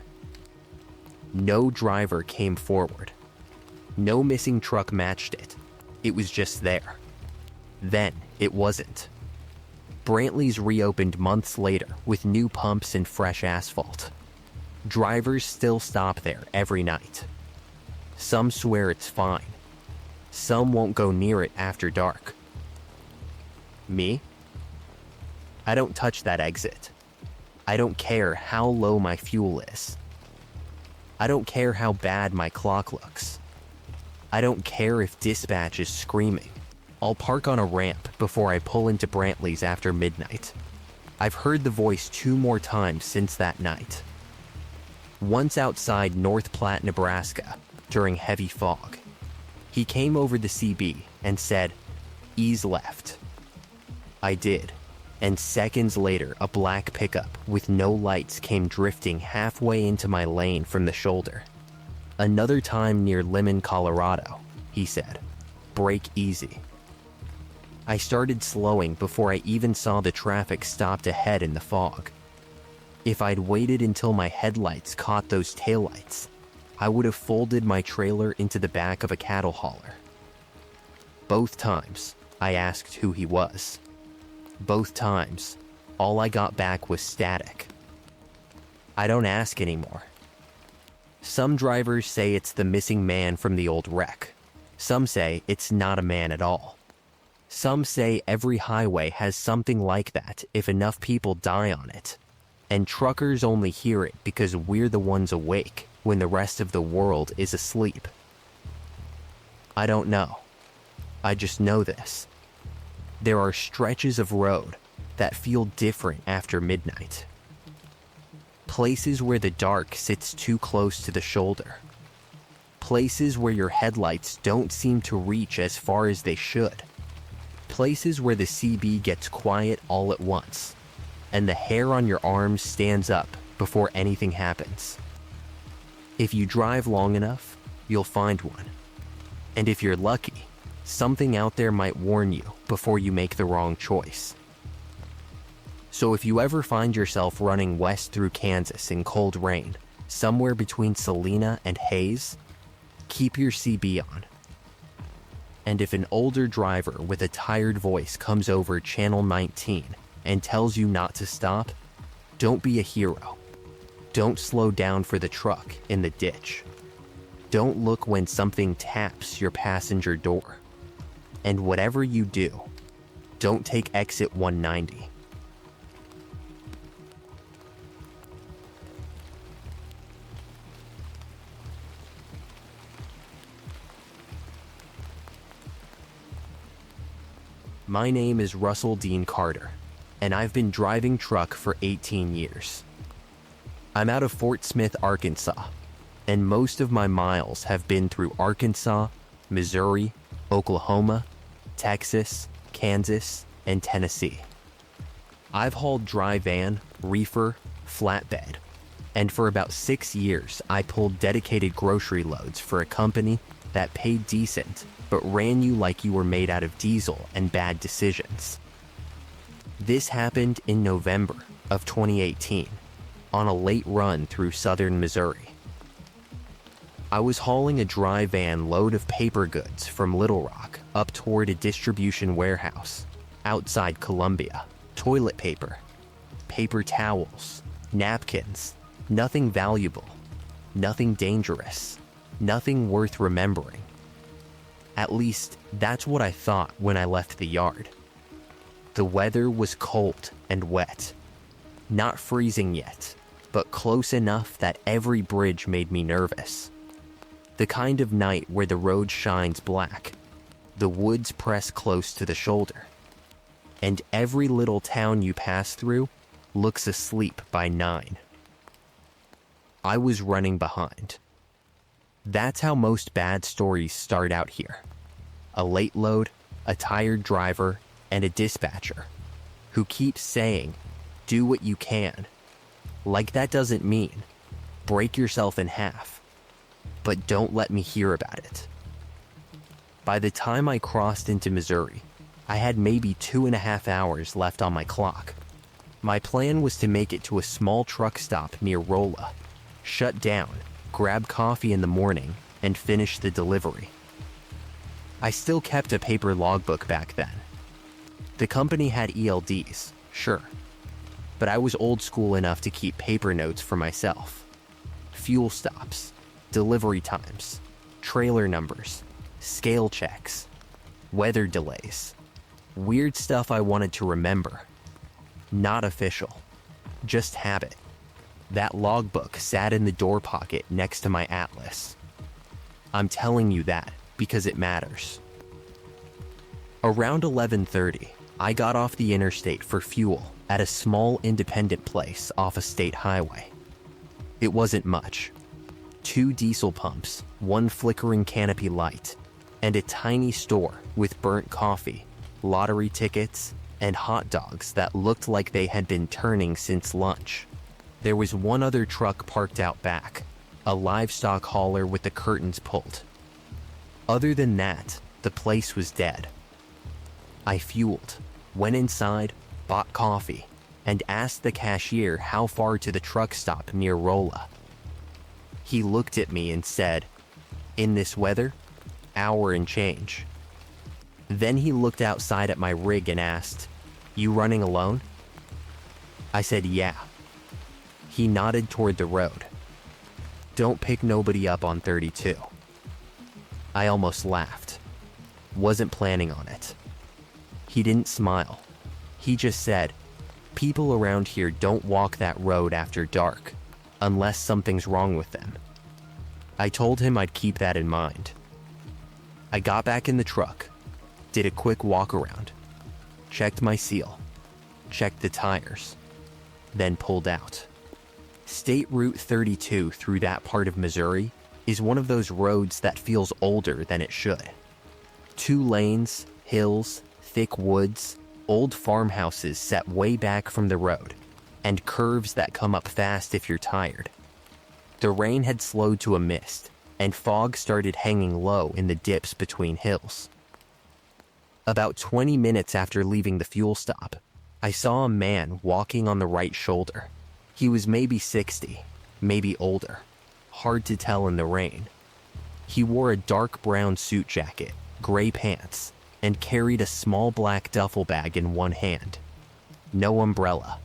No driver came forward. No missing truck matched it. It was just there. Then it wasn't. Brantley's reopened months later with new pumps and fresh asphalt. Drivers still stop there every night. Some swear it's fine. Some won't go near it after dark. Me? I don't touch that exit. I don't care how low my fuel is. I don't care how bad my clock looks. I don't care if dispatch is screaming. I'll park on a ramp before I pull into Brantley's after midnight. I've heard the voice 2 more times since that night. Once outside North Platte, Nebraska, during heavy fog. He came over the CB and said, "Ease left." I did, and seconds later a black pickup with no lights came drifting halfway into my lane from the shoulder. "Another time near Lemon, Colorado," he said. "Brake easy." I started slowing before I even saw the traffic stopped ahead in the fog. If I'd waited until my headlights caught those taillights, I would have folded my trailer into the back of a cattle hauler. Both times, I asked who he was. Both times, all I got back was static. I don't ask anymore. Some drivers say it's the missing man from the old wreck. Some say it's not a man at all. Some say every highway has something like that if enough people die on it, and truckers only hear it because we're the ones awake when the rest of the world is asleep. I don't know. I just know this. There are stretches of road that feel different after midnight. Places where the dark sits too close to the shoulder. Places where your headlights don't seem to reach as far as they should. Places where the CB gets quiet all at once, and the hair on your arms stands up before anything happens. If you drive long enough, you'll find one. And if you're lucky, something out there might warn you before you make the wrong choice. So if you ever find yourself running west through Kansas in cold rain, somewhere between Salina and Hays, keep your CB on. And if an older driver with a tired voice comes over Channel 19 and tells you not to stop, don't be a hero. Don't slow down for the truck in the ditch. Don't look when something taps your passenger door. And whatever you do, don't take exit 190. My name is Russell Dean Carter, and I've been driving truck for 18 years. I'm out of Fort Smith, Arkansas, and most of my miles have been through Arkansas, Missouri, Oklahoma, Texas, Kansas, and Tennessee. I've hauled dry van, reefer, flatbed, and for about 6 years I pulled dedicated grocery loads for a company that paid decent but ran you like you were made out of diesel and bad decisions. This happened in November of 2018 on a late run through southern Missouri. I was hauling a dry van load of paper goods from Little Rock up toward a distribution warehouse outside Columbia. Toilet paper, paper towels, napkins, nothing valuable, nothing dangerous, nothing worth remembering. At least, that's what I thought when I left the yard. The weather was cold and wet. Not freezing yet, but close enough that every bridge made me nervous. The kind of night where the road shines black, the woods press close to the shoulder, and every little town you pass through looks asleep by 9. I was running behind. That's how most bad stories start out here. A late load, a tired driver, and a dispatcher who keeps saying, "Do what you can." Like that doesn't mean break yourself in half, but don't let me hear about it. By the time I crossed into Missouri, I had maybe 2.5 hours left on my clock. My plan was to make it to a small truck stop near Rolla, shut down, grab coffee in the morning, and finish the delivery. I still kept a paper logbook back then. The company had ELDs, sure, but I was old school enough to keep paper notes for myself. Fuel stops, delivery times, trailer numbers, scale checks, weather delays, weird stuff I wanted to remember. Not official, just habit. That logbook sat in the door pocket next to my atlas. I'm telling you that because it matters. Around 11:30, I got off the interstate for fuel at a small independent place off a state highway. It wasn't much. 2 diesel pumps, 1 flickering canopy light, and a tiny store with burnt coffee, lottery tickets, and hot dogs that looked like they had been turning since lunch. There was one other truck parked out back, a livestock hauler with the curtains pulled. Other than that, the place was dead. I fueled, went inside, bought coffee, and asked the cashier how far to the truck stop near Rolla. He looked at me and said, "In this weather, hour and change." Then he looked outside at my rig and asked, "You running alone?" I said, "Yeah." He nodded toward the road. "Don't pick nobody up on 32. I almost laughed. Wasn't planning on it. He didn't smile. He just said, "People around here don't walk that road after dark, unless something's wrong with them." I told him I'd keep that in mind. I got back in the truck, did a quick walk around, checked my seal, checked the tires, then pulled out. State Route 32 through that part of Missouri is one of those roads that feels older than it should. 2 lanes, hills, thick woods, old farmhouses set way back from the road, and curves that come up fast if you're tired. The rain had slowed to a mist, and fog started hanging low in the dips between hills. About 20 minutes after leaving the fuel stop, I saw a man walking on the right shoulder. He was maybe 60, maybe older, hard to tell in the rain. He wore a dark brown suit jacket, gray pants, and carried a small black duffel bag in one hand. No umbrella,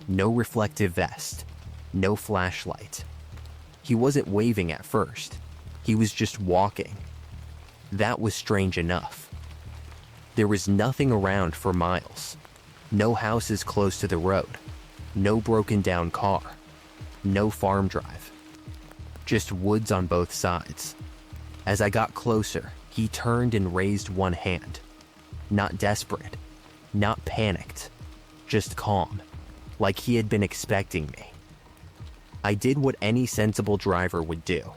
no reflective vest, no flashlight. He wasn't waving at first. He was just walking. That was strange enough. There was nothing around for miles. No houses close to the road. No broken down car. No farm drive. Just woods on both sides. As I got closer, he turned and raised one hand. Not desperate, not panicked, just calm, like he had been expecting me. I did what any sensible driver would do.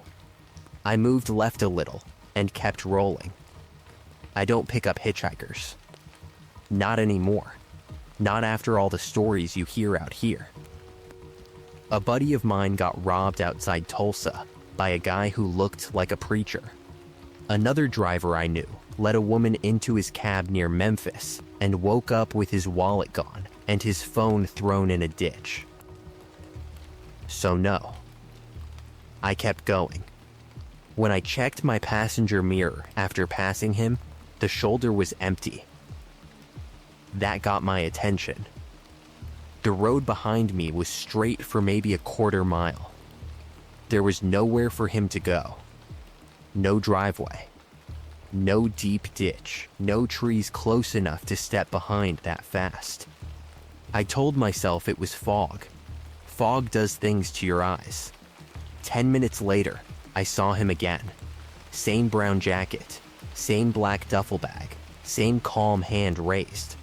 I moved left a little and kept rolling. I don't pick up hitchhikers. Not anymore. Not after all the stories you hear out here. A buddy of mine got robbed outside Tulsa by a guy who looked like a preacher. Another driver I knew let a woman into his cab near Memphis and woke up with his wallet gone and his phone thrown in a ditch. So no. I kept going. When I checked my passenger mirror after passing him, the shoulder was empty. That got my attention. The road behind me was straight for maybe a quarter mile. There was nowhere for him to go. No driveway. No deep ditch. No trees close enough to step behind that fast. I told myself it was fog. Fog does things to your eyes. 10 minutes later, I saw him again. Same brown jacket, same black duffel bag, same calm hand raised.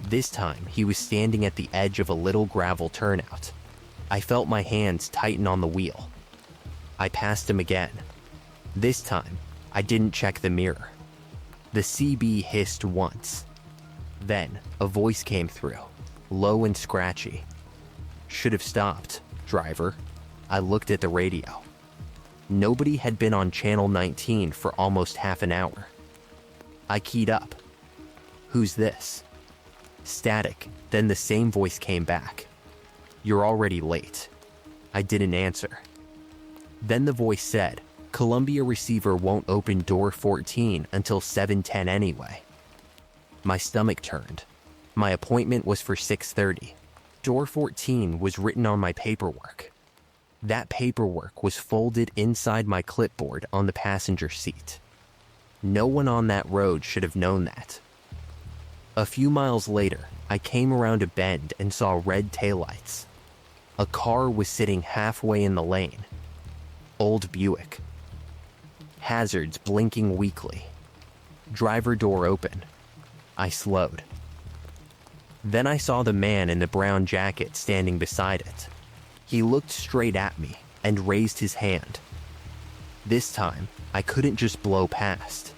This time, he was standing at the edge of a little gravel turnout. I felt my hands tighten on the wheel. I passed him again. This time, I didn't check the mirror. The CB hissed once. Then, a voice came through, low and scratchy. "Should have stopped, driver." I looked at the radio. Nobody had been on channel 19 for almost half an hour. I keyed up. "Who's this?" Static, then the same voice came back. "You're already late." I didn't answer. Then the voice said, "Columbia receiver won't open door 14 until 7:10 anyway." My stomach turned. My appointment was for 6:30. Door 14 was written on my paperwork. That paperwork was folded inside my clipboard on the passenger seat. No one on that road should have known that. A few miles later, I came around a bend and saw red taillights. A car was sitting halfway in the lane. Old Buick. Hazards blinking weakly. Driver door open. I slowed. Then I saw the man in the brown jacket standing beside it. He looked straight at me and raised his hand. This time, I couldn't just blow past.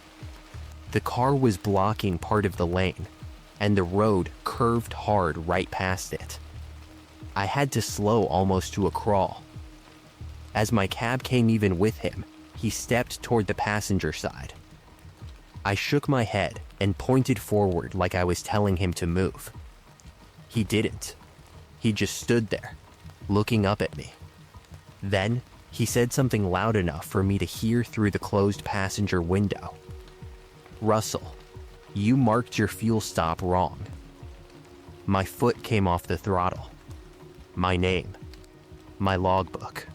The car was blocking part of the lane, and the road curved hard right past it. I had to slow almost to a crawl. As my cab came even with him, he stepped toward the passenger side. I shook my head and pointed forward like I was telling him to move. He didn't. He just stood there, looking up at me. Then, he said something loud enough for me to hear through the closed passenger window. "Russell, you marked your fuel stop wrong." My foot came off the throttle. My name. My logbook.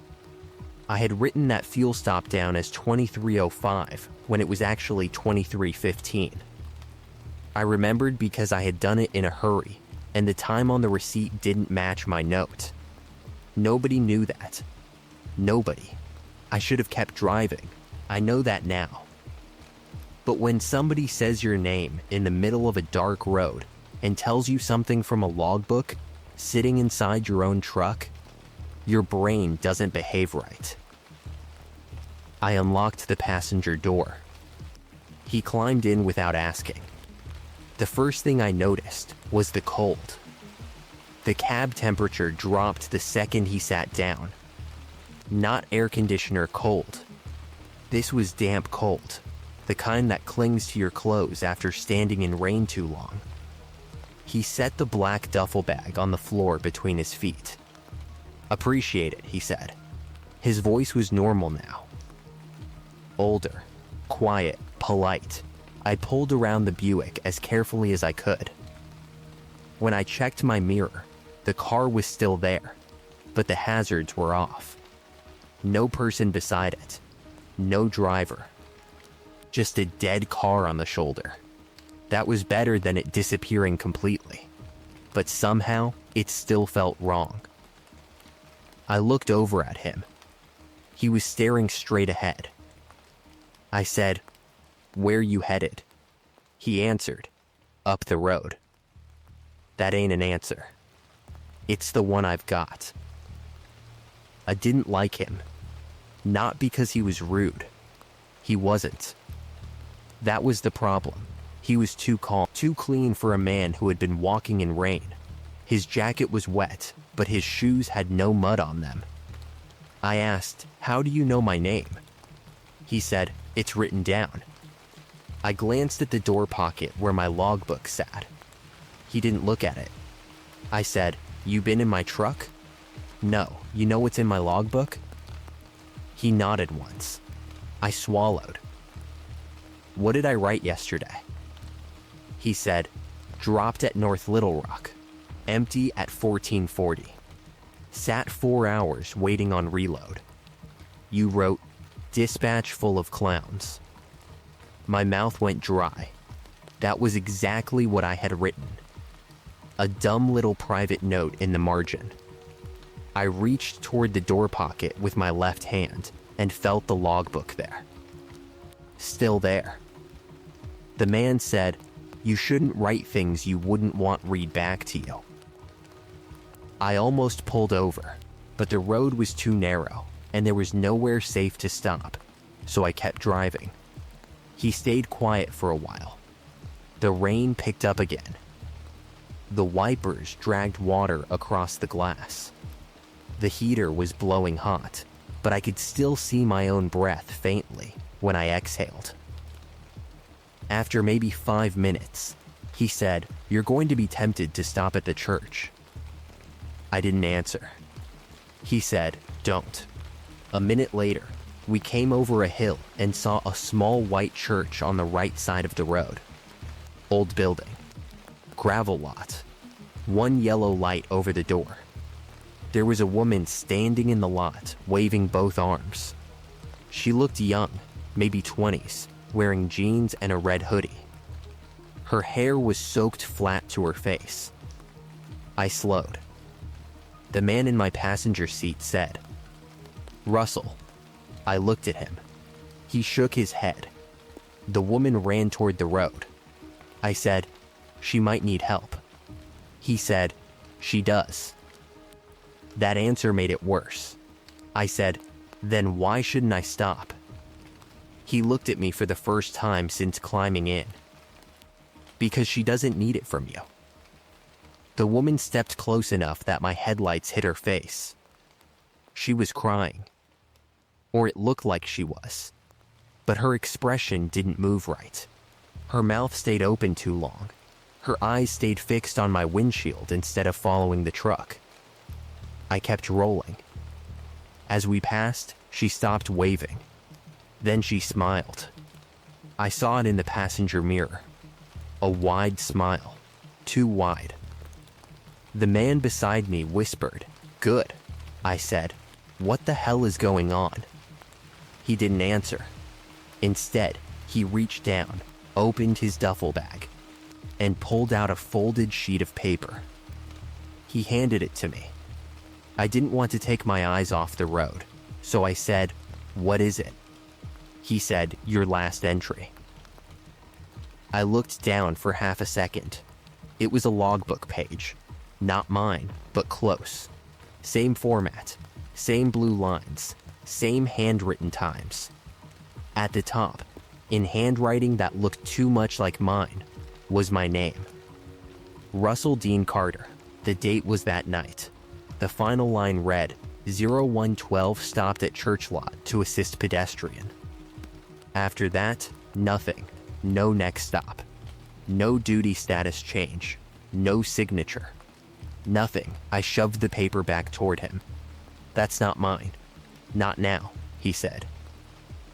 I had written that fuel stop down as 23:05 when it was actually 23:15. I remembered because I had done it in a hurry, and the time on the receipt didn't match my note. Nobody knew that. Nobody. I should have kept driving. I know that now. But when somebody says your name in the middle of a dark road and tells you something from a logbook sitting inside your own truck, your brain doesn't behave right. I unlocked the passenger door. He climbed in without asking. The first thing I noticed was the cold. The cab temperature dropped the second he sat down. Not air conditioner cold. This was damp cold, the kind that clings to your clothes after standing in rain too long. He set the black duffel bag on the floor between his feet. "Appreciate it," he said. His voice was normal now. Older, quiet, polite. I pulled around the Buick as carefully as I could. When I checked my mirror, the car was still there, but the hazards were off. No person beside it. No driver. Just a dead car on the shoulder. That was better than it disappearing completely. But somehow, it still felt wrong. I looked over at him. He was staring straight ahead. I said, "Where you headed?" He answered, "Up the road." That ain't an answer. It's the one I've got. I didn't like him. Not because he was rude. He wasn't. That was the problem. He was too calm, too clean for a man who had been walking in rain. His jacket was wet, but his shoes had no mud on them. I asked, "How do you know my name?" He said, "It's written down." I glanced at the door pocket where my logbook sat. He didn't look at it. I said, "You been in my truck?" "No, you know what's in my logbook?" He nodded once. I swallowed. "What did I write yesterday?" He said, "Dropped at North Little Rock. Empty at 1440. Sat 4 hours waiting on reload. You wrote, dispatch full of clowns." My mouth went dry. That was exactly what I had written. A dumb little private note in the margin. I reached toward the door pocket with my left hand and felt the logbook there. Still there. The man said, "You shouldn't write things you wouldn't want read back to you." I almost pulled over, but the road was too narrow and there was nowhere safe to stop, so I kept driving. He stayed quiet for a while. The rain picked up again. The wipers dragged water across the glass. The heater was blowing hot, but I could still see my own breath faintly when I exhaled. After maybe 5 minutes, he said, "You're going to be tempted to stop at the church." I didn't answer. He said, "Don't." A minute later, we came over a hill and saw a small white church on the right side of the road. Old building. Gravel lot. One yellow light over the door. There was a woman standing in the lot, waving both arms. She looked young, maybe 20s, wearing jeans and a red hoodie. Her hair was soaked flat to her face. I slowed. The man in my passenger seat said, "Russell." I looked at him. He shook his head. The woman ran toward the road. I said, "She might need help." He said, "She does." That answer made it worse. I said, "Then why shouldn't I stop?" He looked at me for the first time since climbing in. "Because she doesn't need it from you." The woman stepped close enough that my headlights hit her face. She was crying. Or it looked like she was. But her expression didn't move right. Her mouth stayed open too long. Her eyes stayed fixed on my windshield instead of following the truck. I kept rolling. As we passed, she stopped waving. Then she smiled. I saw it in the passenger mirror. A wide smile. Too wide. The man beside me whispered, "Good." I said, "What the hell is going on?" He didn't answer. Instead, he reached down, opened his duffel bag, and pulled out a folded sheet of paper. He handed it to me. I didn't want to take my eyes off the road, so I said, "What is it?" He said, "Your last entry." I looked down for half a second. It was a logbook page. Not mine, but close. Same format, same blue lines, same handwritten times. At the top, in handwriting that looked too much like mine, was my name. Russell Dean Carter. The date was that night. The final line read, 0112 stopped at Church Lot to assist pedestrian. After that, nothing. No next stop. No duty status change. No signature. Nothing. I shoved the paper back toward him. "That's not mine. Not now," he said.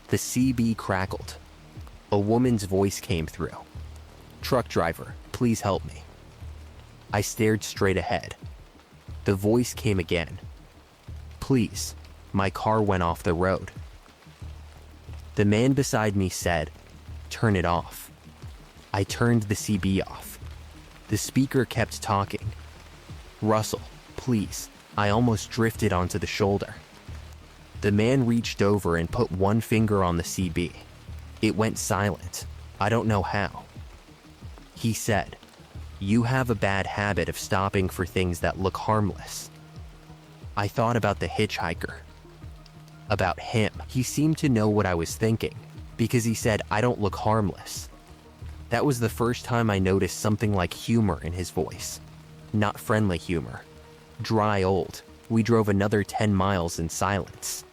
The CB crackled. A woman's voice came through. "Truck driver, please help me." I stared straight ahead. The voice came again. "Please, my car went off the road." The man beside me said, "Turn it off." I turned the CB off. The speaker kept talking. "Russell, please, I almost drifted onto the shoulder." The man reached over and put one finger on the CB. It went silent. I don't know how. He said, "You have a bad habit of stopping for things that look harmless." I thought about the hitchhiker. About him. He seemed to know what I was thinking, because he said, "I don't look harmless." That was the first time I noticed something like humor in his voice. Not friendly humor. Dry old. We drove another 10 miles in silence.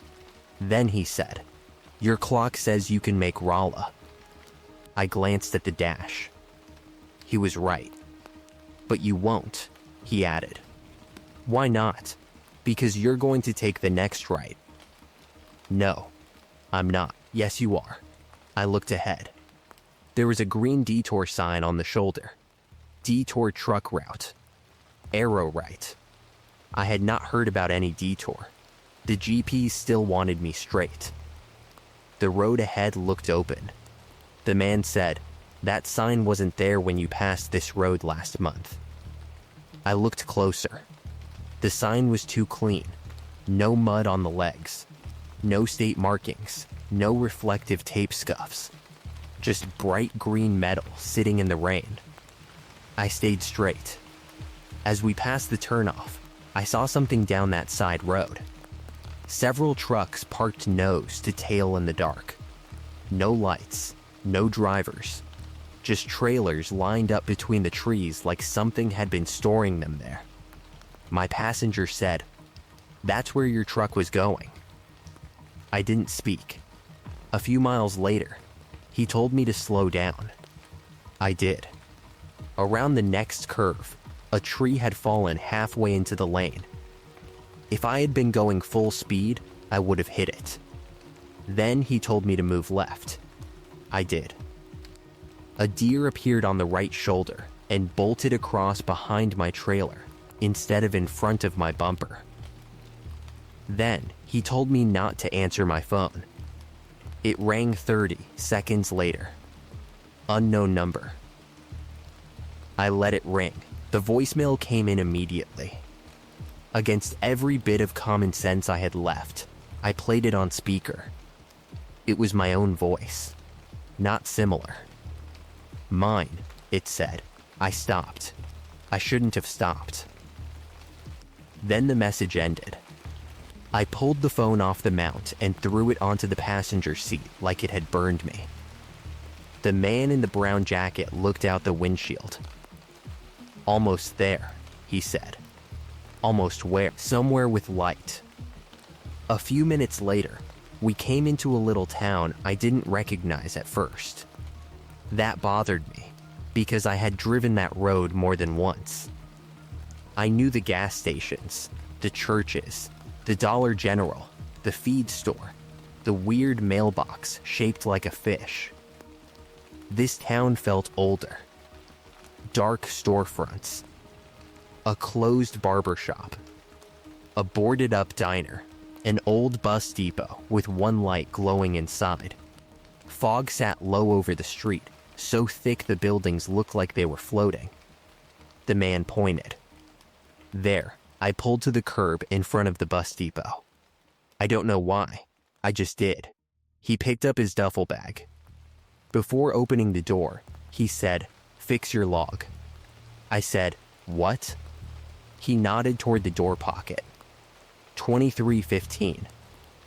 Then he said, "Your clock says you can make Rolla." I glanced at the dash. He was right. "But you won't," he added. "Why not?" "Because you're going to take the next right." "No, I'm not." "Yes, you are." I looked ahead. There was a green detour sign on the shoulder. Detour truck route. Arrow right. I had not heard about any detour. The GPS still wanted me straight. The road ahead looked open. The man said, "That sign wasn't there when you passed this road last month." I looked closer. The sign was too clean. No mud on the legs. No state markings. No reflective tape scuffs. Just bright green metal sitting in the rain. I stayed straight. As we passed the turnoff, I saw something down that side road. Several trucks parked nose to tail in the dark. No lights, no drivers, just trailers lined up between the trees like something had been storing them there. My passenger said, "That's where your truck was going." I didn't speak. A few miles later, he told me to slow down. I did. Around the next curve, a tree had fallen halfway into the lane. If I had been going full speed, I would have hit it. Then he told me to move left. I did. A deer appeared on the right shoulder and bolted across behind my trailer instead of in front of my bumper. Then he told me not to answer my phone. It rang 30 seconds later. Unknown number. I let it ring. The voicemail came in immediately. Against every bit of common sense I had left, I played it on speaker. It was my own voice. Not similar. "Mine," it said. I stopped. I shouldn't have stopped. Then the message ended. I pulled the phone off the mount and threw it onto the passenger seat like it had burned me. The man in the brown jacket looked out the windshield. "Almost there," he said. "Almost where?" "Somewhere with light." A few minutes later, we came into a little town I didn't recognize at first. That bothered me, because I had driven that road more than once. I knew the gas stations, the churches, the Dollar General, the feed store, the weird mailbox shaped like a fish. This town felt older. Dark storefronts, a closed barber shop, a boarded-up diner, an old bus depot with one light glowing inside. Fog sat low over the street, so thick the buildings looked like they were floating. The man pointed. There, I pulled to the curb in front of the bus depot. I don't know why, I just did. He picked up his duffel bag. Before opening the door, he said, "Fix your log." I said, "What?" He nodded toward the door pocket. 2315,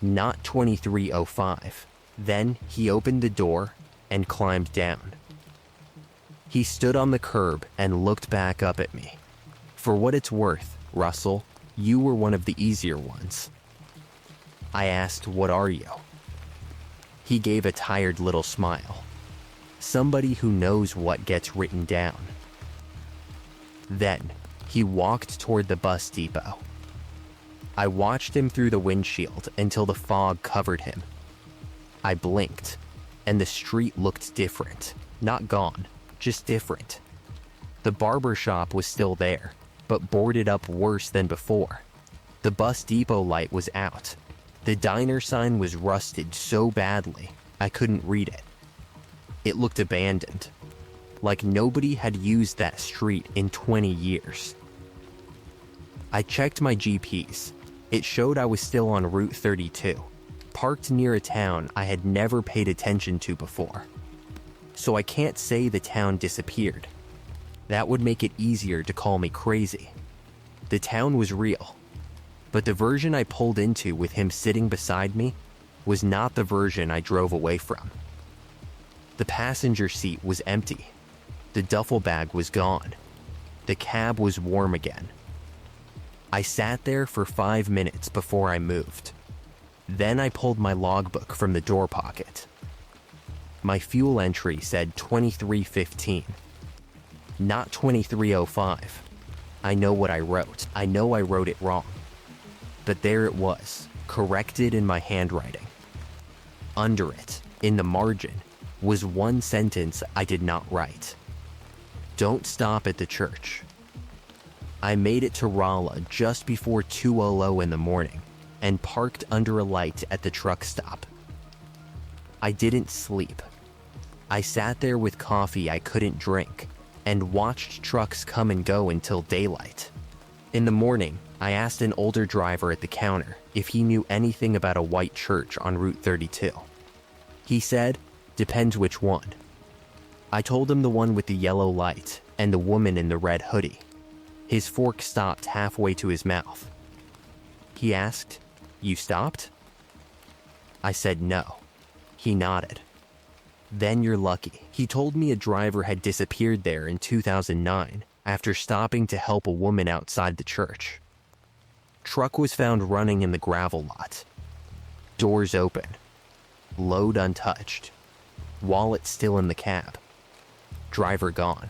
not 2305. Then he opened the door and climbed down. He stood on the curb and looked back up at me. "For what it's worth, Russell, you were one of the easier ones." I asked, "What are you?" He gave a tired little smile. Somebody who knows what gets written down. Then he walked toward the bus depot. I watched him through the windshield until the fog covered him. I blinked, and the street looked different. Not gone, just different. The barber shop was still there, but boarded up worse than before. The bus depot light was out. The diner sign was rusted so badly, I couldn't read it. It looked abandoned, like nobody had used that street in 20 years. I checked my GPS. It showed I was still on Route 32, parked near a town I had never paid attention to before. So I can't say the town disappeared. That would make it easier to call me crazy. The town was real, but the version I pulled into with him sitting beside me was not the version I drove away from. The passenger seat was empty. The duffel bag was gone. The cab was warm again. I sat there for 5 minutes before I moved. Then I pulled my logbook from the door pocket. My fuel entry said 2315, not 2305. I know what I wrote. I know I wrote it wrong. But there it was, corrected in my handwriting. Under it, in the margin, was one sentence I did not write. "Don't stop at the church." I made it to Rolla just before 2:00 in the morning and parked under a light at the truck stop. I didn't sleep. I sat there with coffee I couldn't drink and watched trucks come and go until daylight. In the morning, I asked an older driver at the counter if he knew anything about a white church on Route 32. He said, "Depends which one." I told him the one with the yellow light and the woman in the red hoodie. His fork stopped halfway to his mouth. He asked, "You stopped?" I said no. He nodded. "Then you're lucky." He told me a driver had disappeared there in 2009 after stopping to help a woman outside the church. Truck was found running in the gravel lot. Doors open. Load untouched. Wallet still in the cab. Driver gone.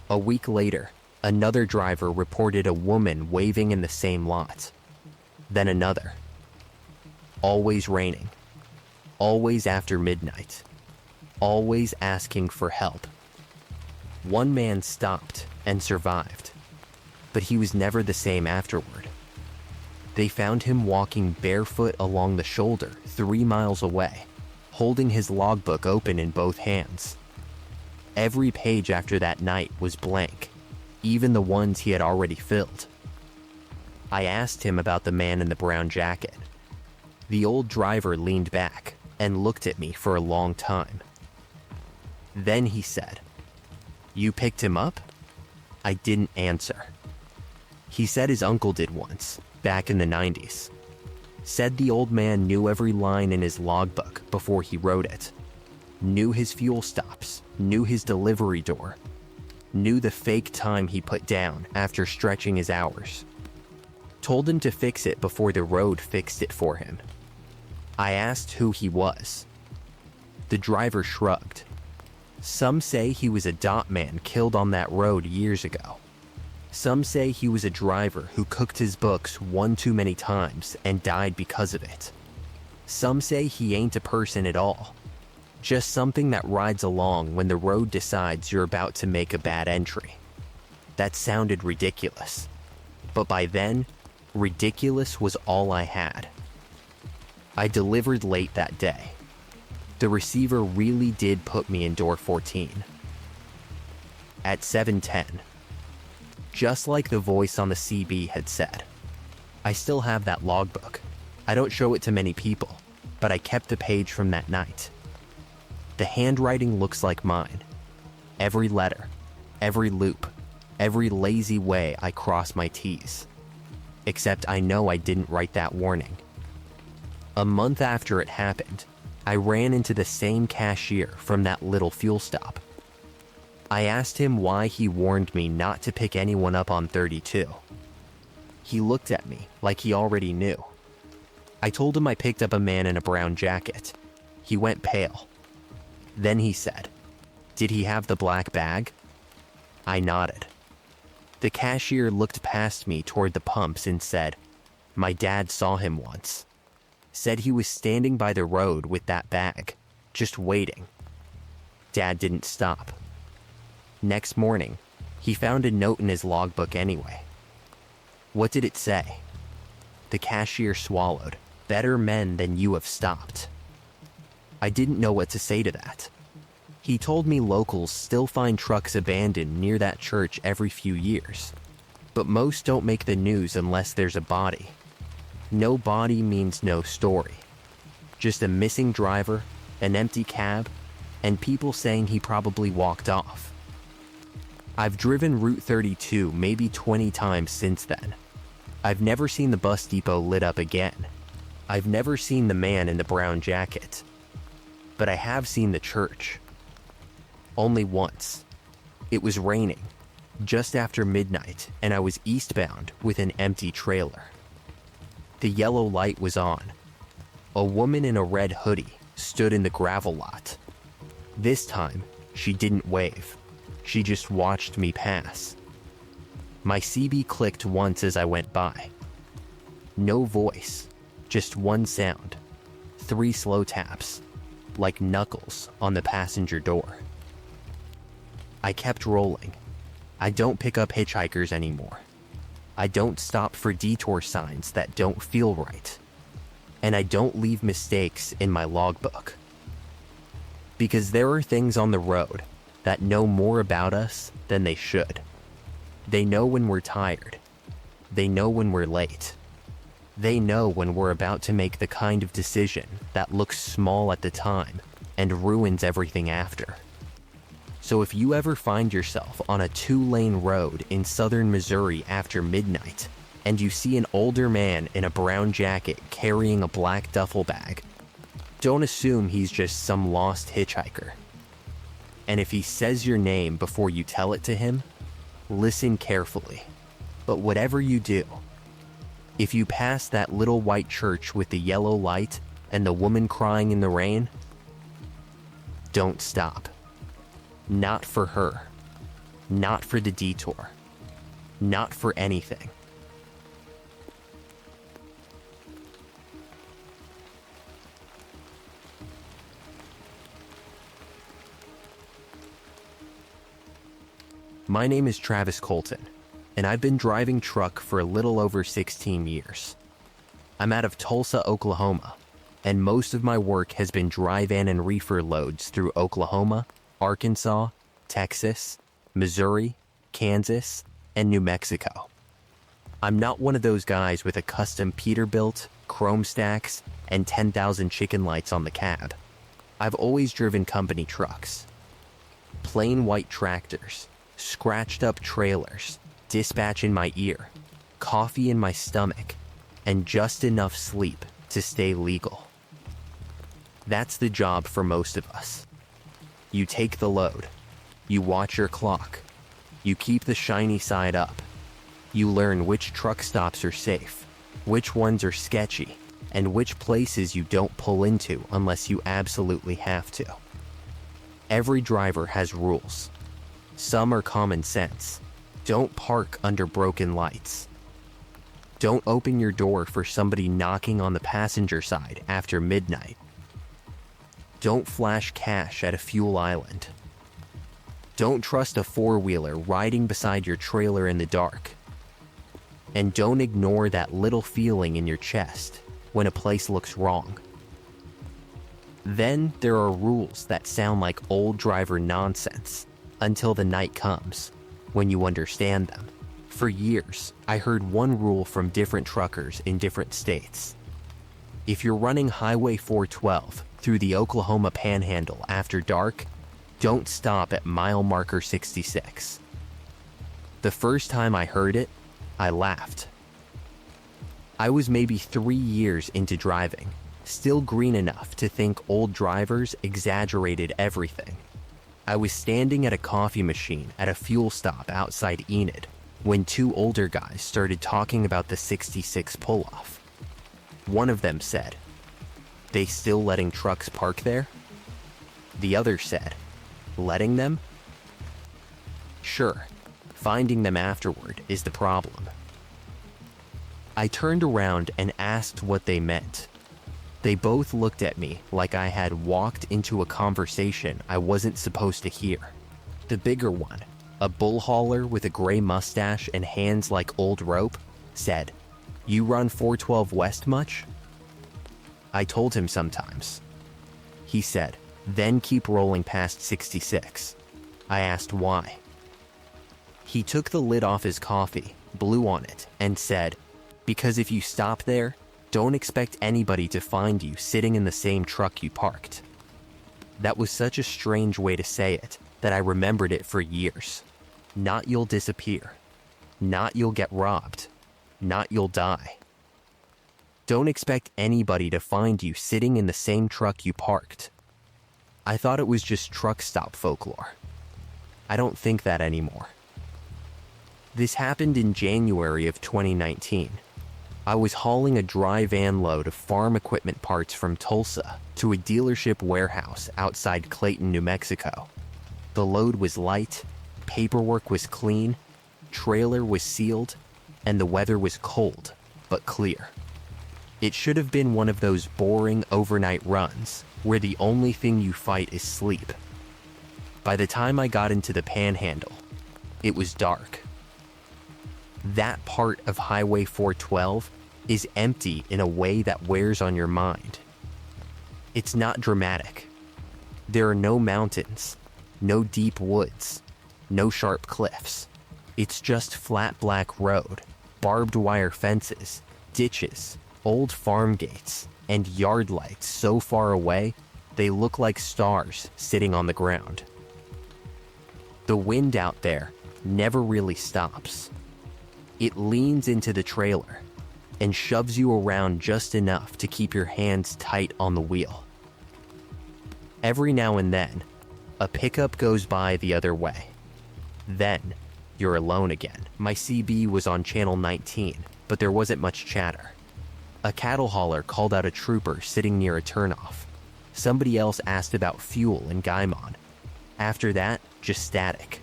A week later, another driver reported a woman waving in the same lot. Then another. Always raining. Always after midnight. Always asking for help. One man stopped and survived, but he was never the same afterward. They found him walking barefoot along the shoulder 3 miles away, holding his logbook open in both hands. Every page after that night was blank, even the ones he had already filled. I asked him about the man in the brown jacket. The old driver leaned back and looked at me for a long time. Then he said, "You picked him up?" I didn't answer. He said his uncle did once, back in the 90s. Said the old man knew every line in his logbook before he wrote it. Knew his fuel stops, knew his delivery door, knew the fake time he put down after stretching his hours. Told him to fix it before the road fixed it for him. I asked who he was. The driver shrugged. Some say he was a dot man killed on that road years ago. Some say he was a driver who cooked his books one too many times and died because of it. Some say he ain't a person at all. Just something that rides along when the road decides you're about to make a bad entry. That sounded ridiculous. But by then, ridiculous was all I had. I delivered late that day. The receiver really did put me in door 14. At 7:10. Just like the voice on the CB had said. I still have that logbook. I don't show it to many people, but I kept the page from that night. The handwriting looks like mine. Every letter, every loop, every lazy way I cross my T's. Except I know I didn't write that warning. A month after it happened, I ran into the same cashier from that little fuel stop. I asked him why he warned me not to pick anyone up on 32. He looked at me like he already knew. I told him I picked up a man in a brown jacket. He went pale. Then he said, "Did he have the black bag?" I nodded. The cashier looked past me toward the pumps and said, "My dad saw him once. Said he was standing by the road with that bag, just waiting." Dad didn't stop. Next morning, he found a note in his logbook anyway. What did it say? The cashier swallowed. "Better men than you have stopped." I didn't know what to say to that. He told me locals still find trucks abandoned near that church every few years, but most don't make the news unless there's a body. No body means no story. Just a missing driver, an empty cab, and people saying he probably walked off. I've driven Route 32 maybe 20 times since then. I've never seen the bus depot lit up again. I've never seen the man in the brown jacket. But I have seen the church. Only once. It was raining, just after midnight, and I was eastbound with an empty trailer. The yellow light was on. A woman in a red hoodie stood in the gravel lot. This time, she didn't wave. She just watched me pass. My CB clicked once as I went by. No voice, just one sound. 3 slow taps, like knuckles on the passenger door. I kept rolling. I don't pick up hitchhikers anymore. I don't stop for detour signs that don't feel right. And I don't leave mistakes in my logbook. Because there are things on the road that know more about us than they should. They know when we're tired. They know when we're late. They know when we're about to make the kind of decision that looks small at the time and ruins everything after. So if you ever find yourself on a 2-lane road in southern Missouri after midnight, and you see an older man in a brown jacket carrying a black duffel bag, don't assume he's just some lost hitchhiker. And if he says your name before you tell it to him, listen carefully. But whatever you do, if you pass that little white church with the yellow light and the woman crying in the rain, don't stop. Not for her. Not for the detour. Not for anything. My name is Travis Colton, and I've been driving truck for a little over 16 years. I'm out of Tulsa, Oklahoma, and most of my work has been dry van and reefer loads through Oklahoma, Arkansas, Texas, Missouri, Kansas, and New Mexico. I'm not one of those guys with a custom Peterbilt, chrome stacks, and 10,000 chicken lights on the cab. I've always driven company trucks. Plain white tractors, scratched up trailers, dispatch in my ear, coffee in my stomach, and just enough sleep to stay legal. That's the job for most of us. You take the load. You watch your clock. You keep the shiny side up. You learn which truck stops are safe, which ones are sketchy, and which places you don't pull into unless you absolutely have to. Every driver has rules. Some are common sense. Don't park under broken lights. Don't open your door for somebody knocking on the passenger side after midnight. Don't flash cash at a fuel island. Don't trust a four-wheeler riding beside your trailer in the dark. And don't ignore that little feeling in your chest when a place looks wrong. Then there are rules that sound like old driver nonsense until the night comes when you understand them. For years, I heard one rule from different truckers in different states. If you're running Highway 412 through the Oklahoma Panhandle after dark, don't stop at mile marker 66. The first time I heard it, I laughed. I was maybe 3 years into driving, still green enough to think old drivers exaggerated everything. I was standing at a coffee machine at a fuel stop outside Enid when two older guys started talking about the 66 pull-off. One of them said, "They still letting trucks park there?" The other said, "Letting them?" Sure, finding them afterward is the problem. I turned around and asked what they meant. They both looked at me like I had walked into a conversation I wasn't supposed to hear. The bigger one, a bull hauler with a gray mustache and hands like old rope, said, "You run 412 West much?" I told him sometimes. He said, "Then keep rolling past 66. I asked why. He took the lid off his coffee, blew on it, and said, "Because if you stop there, don't expect anybody to find you sitting in the same truck you parked." That was such a strange way to say it that I remembered it for years. Not you'll disappear. Not you'll get robbed. Not you'll die. Don't expect anybody to find you sitting in the same truck you parked. I thought it was just truck stop folklore. I don't think that anymore. This happened in January of 2019. I was hauling a dry van load of farm equipment parts from Tulsa to a dealership warehouse outside Clayton, New Mexico. The load was light, paperwork was clean, trailer was sealed, and the weather was cold, but clear. It should have been one of those boring overnight runs where the only thing you fight is sleep. By the time I got into the Panhandle, it was dark. That part of Highway 412 is empty in a way that wears on your mind. It's not dramatic. There are no mountains, no deep woods, no sharp cliffs. It's just flat black road, barbed wire fences, ditches, old farm gates, and yard lights so far away they look like stars sitting on the ground. The wind out there never really stops. It leans into the trailer and shoves you around just enough to keep your hands tight on the wheel. Every now and then, a pickup goes by the other way. Then, you're alone again. My CB was on channel 19, but there wasn't much chatter. A cattle hauler called out a trooper sitting near a turnoff. Somebody else asked about fuel in Guymon. After that, just static.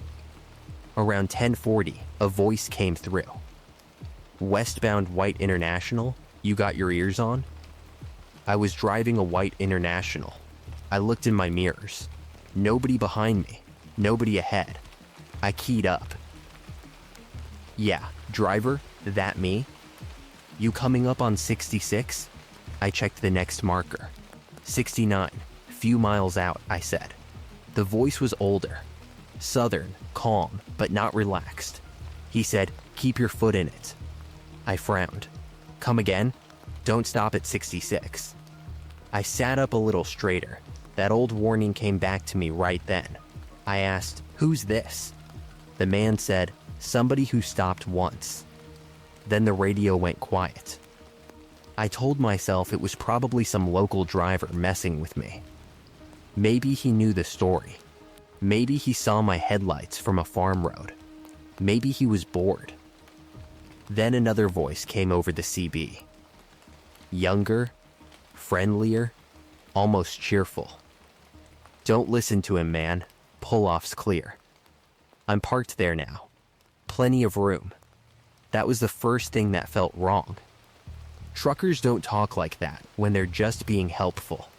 Around 10:40, a voice came through. "Westbound White International, you got your ears on?" I was driving a White International. I looked in my mirrors. Nobody behind me, nobody ahead. I keyed up. "Yeah, driver, that me? You coming up on 66? I checked the next marker. 69, few miles out, I said. The voice was older. Southern, calm, but not relaxed. He said, "Keep your foot in it." I frowned. "Come again? Don't stop at 66. I sat up a little straighter. That old warning came back to me right then. I asked, "Who's this?" The man said, "Somebody who stopped once." Then the radio went quiet. I told myself it was probably some local driver messing with me. Maybe he knew the story. Maybe he saw my headlights from a farm road. Maybe he was bored. Then another voice came over the CB. Younger, friendlier, almost cheerful. "Don't listen to him, man. Pull-off's clear." I'm parked there now. Plenty of room. That was the first thing that felt wrong. Truckers don't talk like that when they're just being helpful.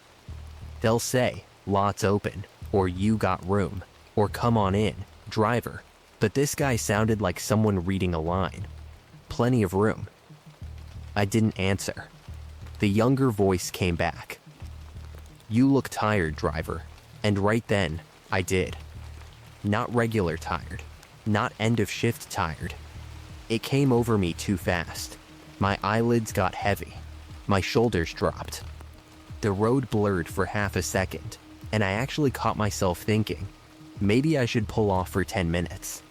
They'll say, "Lots open," or "You got room," or "Come on in, driver." But this guy sounded like someone reading a line. Plenty of room. I didn't answer. The younger voice came back. "You look tired, driver." And right then, I did. Not regular tired. Not end of shift tired. It came over me too fast. My eyelids got heavy. My shoulders dropped. The road blurred for half a second, and I actually caught myself thinking, maybe I should pull off for 10 minutes.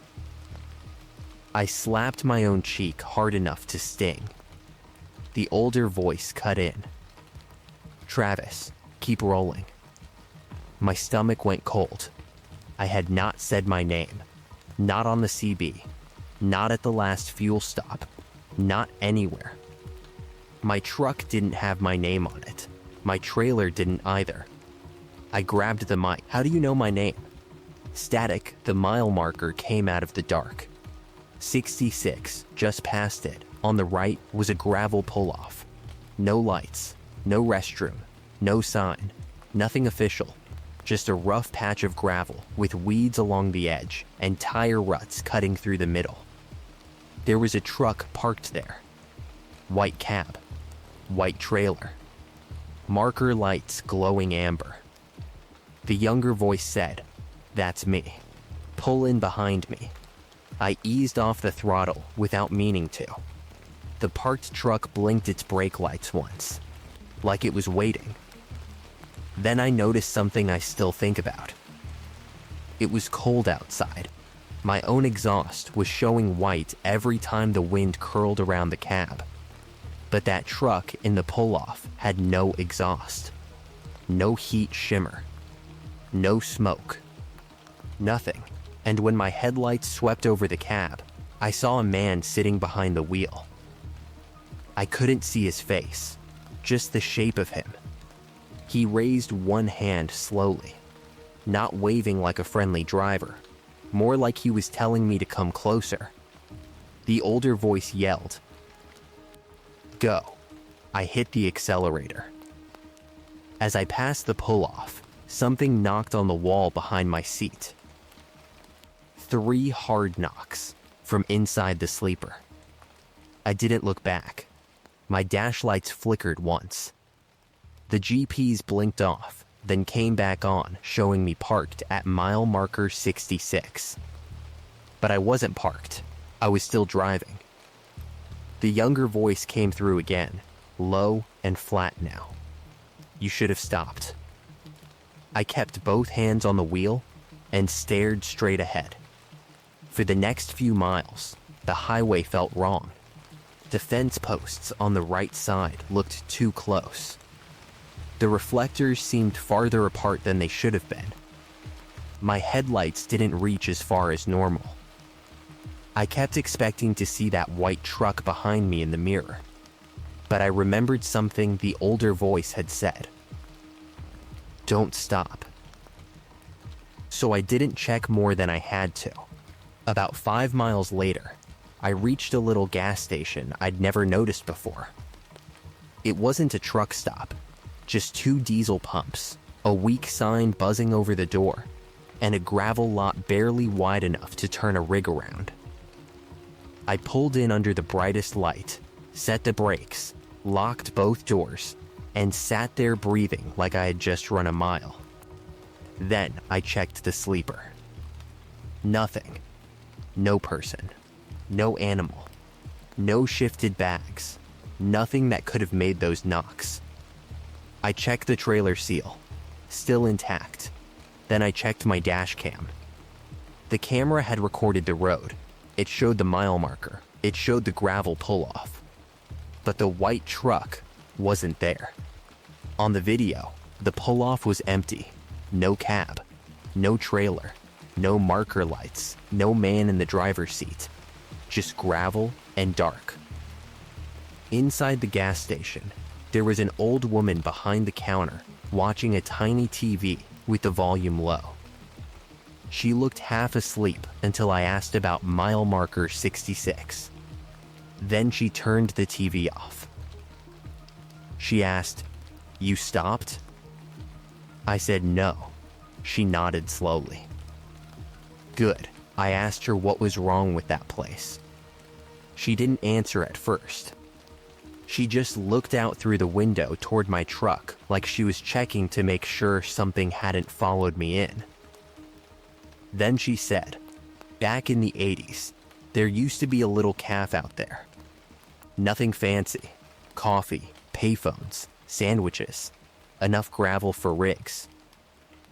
I slapped my own cheek hard enough to sting. The older voice cut in. "Travis, keep rolling." My stomach went cold. I had not said my name. Not on the CB. Not at the last fuel stop. Not anywhere. My truck didn't have my name on it. My trailer didn't either. I grabbed the mic. "How do you know my name?" Static, the mile marker, came out of the dark. 66, just past it, on the right, was a gravel pull-off. No lights, no restroom, no sign, nothing official. Just a rough patch of gravel with weeds along the edge and tire ruts cutting through the middle. There was a truck parked there. White cab, white trailer, marker lights glowing amber. The younger voice said, "That's me. Pull in behind me." I eased off the throttle without meaning to. The parked truck blinked its brake lights once, like it was waiting. Then I noticed something I still think about. It was cold outside. My own exhaust was showing white every time the wind curled around the cab. But that truck in the pull-off had no exhaust. No heat shimmer. No smoke. Nothing. And when my headlights swept over the cab, I saw a man sitting behind the wheel. I couldn't see his face, just the shape of him. He raised one hand slowly, not waving like a friendly driver, more like he was telling me to come closer. The older voice yelled, "Go." I hit the accelerator. As I passed the pull-off, something knocked on the wall behind my seat. 3 hard knocks from inside the sleeper. I didn't look back. My dash lights flickered once. The GPS blinked off, then came back on, showing me parked at mile marker 66. But I wasn't parked. I was still driving. The younger voice came through again, low and flat now. "You should have stopped." I kept both hands on the wheel and stared straight ahead. For the next few miles, the highway felt wrong. The fence posts on the right side looked too close. The reflectors seemed farther apart than they should have been. My headlights didn't reach as far as normal. I kept expecting to see that white truck behind me in the mirror, but I remembered something the older voice had said. "Don't stop." So I didn't check more than I had to. About 5 miles later, I reached a little gas station I'd never noticed before. It wasn't a truck stop. Just 2 diesel pumps, a weak sign buzzing over the door, and a gravel lot barely wide enough to turn a rig around. I pulled in under the brightest light, set the brakes, locked both doors, and sat there breathing like I had just run a mile. Then I checked the sleeper. Nothing. No person. No animal. No shifted bags. Nothing that could have made those knocks. I checked the trailer seal, still intact. Then I checked my dash cam. The camera had recorded the road. It showed the mile marker. It showed the gravel pull-off. But the white truck wasn't there. On the video, the pull-off was empty. No cab, no trailer, no marker lights, no man in the driver's seat. Just gravel and dark. Inside the gas station, there was an old woman behind the counter watching a tiny TV with the volume low. She looked half asleep until I asked about mile marker 66. Then she turned the TV off. She asked, "You stopped?" I said no. She nodded slowly. Good. I asked her what was wrong with that place. She didn't answer at first. She just looked out through the window toward my truck like she was checking to make sure something hadn't followed me in. Then she said, "Back in the 80s, there used to be a little cafe out there. Nothing fancy. Coffee, payphones, sandwiches, enough gravel for rigs.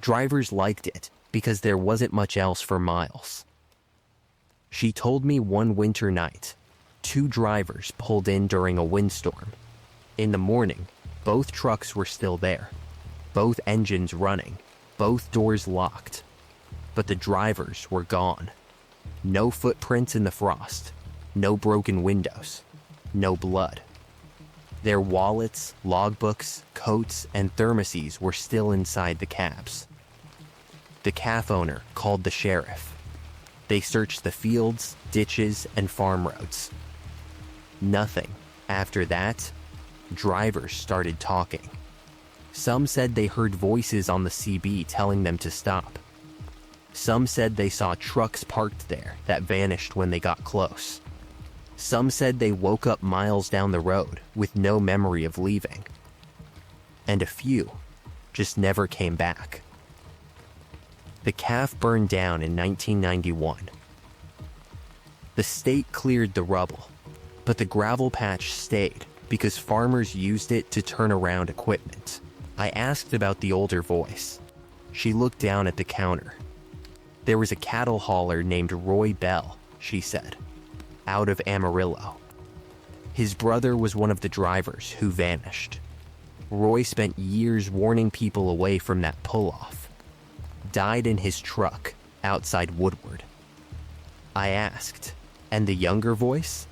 Drivers liked it because there wasn't much else for miles." She told me one winter night, 2 drivers pulled in during a windstorm. In the morning, both trucks were still there, both engines running, both doors locked. But the drivers were gone. No footprints in the frost, no broken windows, no blood. Their wallets, logbooks, coats, and thermoses were still inside the cabs. The cafe owner called the sheriff. They searched the fields, ditches, and farm roads. Nothing. After that, drivers started talking. Some said they heard voices on the CB telling them to stop. Some said they saw trucks parked there that vanished when they got close. Some said they woke up miles down the road with no memory of leaving. And a few just never came back. The calf burned down in 1991. The state cleared the rubble, but the gravel patch stayed because farmers used it to turn around equipment. I asked about the older voice. She looked down at the counter. There was a cattle hauler named Roy Bell, she said, out of Amarillo. His brother was one of the drivers who vanished. Roy spent years warning people away from that pull-off. Died in his truck outside Woodward. I asked, "And the younger voice?"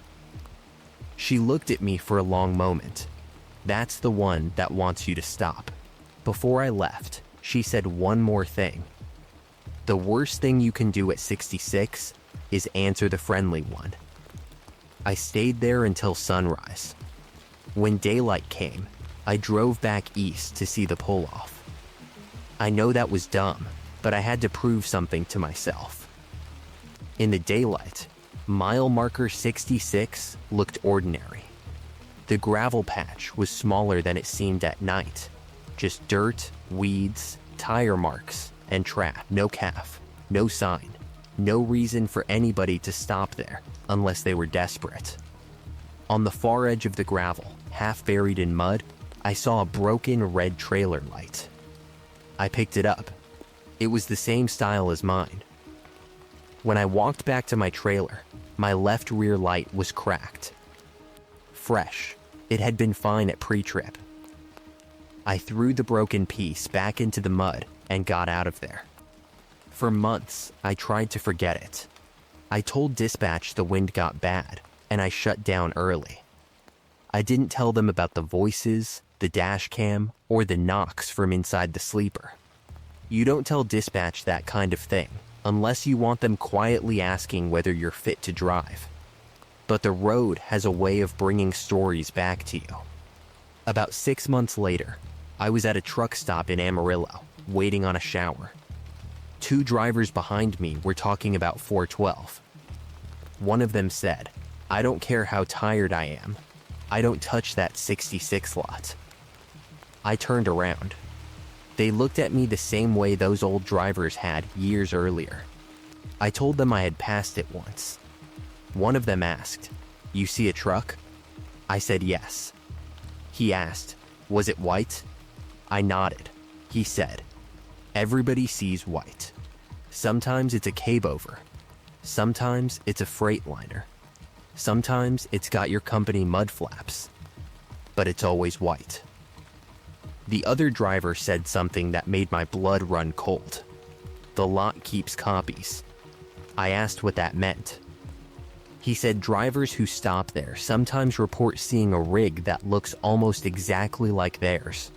She looked at me for a long moment. "That's the one that wants you to stop." Before I left, she said one more thing. "The worst thing you can do at 66 is answer the friendly one." I stayed there until sunrise. When daylight came, I drove back east to see the pull-off. I know that was dumb, but I had to prove something to myself. In the daylight, mile marker 66 looked ordinary. The gravel patch was smaller than it seemed at night. Just dirt, weeds, tire marks, and trap. No calf, no sign, no reason for anybody to stop there unless they were desperate. On the far edge of the gravel, half buried in mud, I saw a broken red trailer light. I picked it up. It was the same style as mine. When I walked back to my trailer, my left rear light was cracked. Fresh. It had been fine at pre-trip. I threw the broken piece back into the mud and got out of there. For months, I tried to forget it. I told dispatch the wind got bad, and I shut down early. I didn't tell them about the voices, the dash cam, or the knocks from inside the sleeper. You don't tell dispatch that kind of thing unless you want them quietly asking whether you're fit to drive. But the road has a way of bringing stories back to you. About 6 months later, I was at a truck stop in Amarillo, waiting on a shower. 2 drivers behind me were talking about 412. One of them said, "I don't care how tired I am. I don't touch that 66 lot." I turned around. They looked at me the same way those old drivers had years earlier. I told them I had passed it once. One of them asked, "You see a truck?" I said yes. He asked, "Was it white?" I nodded. He said, "Everybody sees white. Sometimes it's a cab-over. Sometimes it's a freightliner. Sometimes it's got your company mud flaps. But it's always white. The other driver said something that made my blood run cold. The lot keeps copies. I asked what that meant. He said drivers who stop there sometimes report seeing a rig that looks almost exactly like theirs.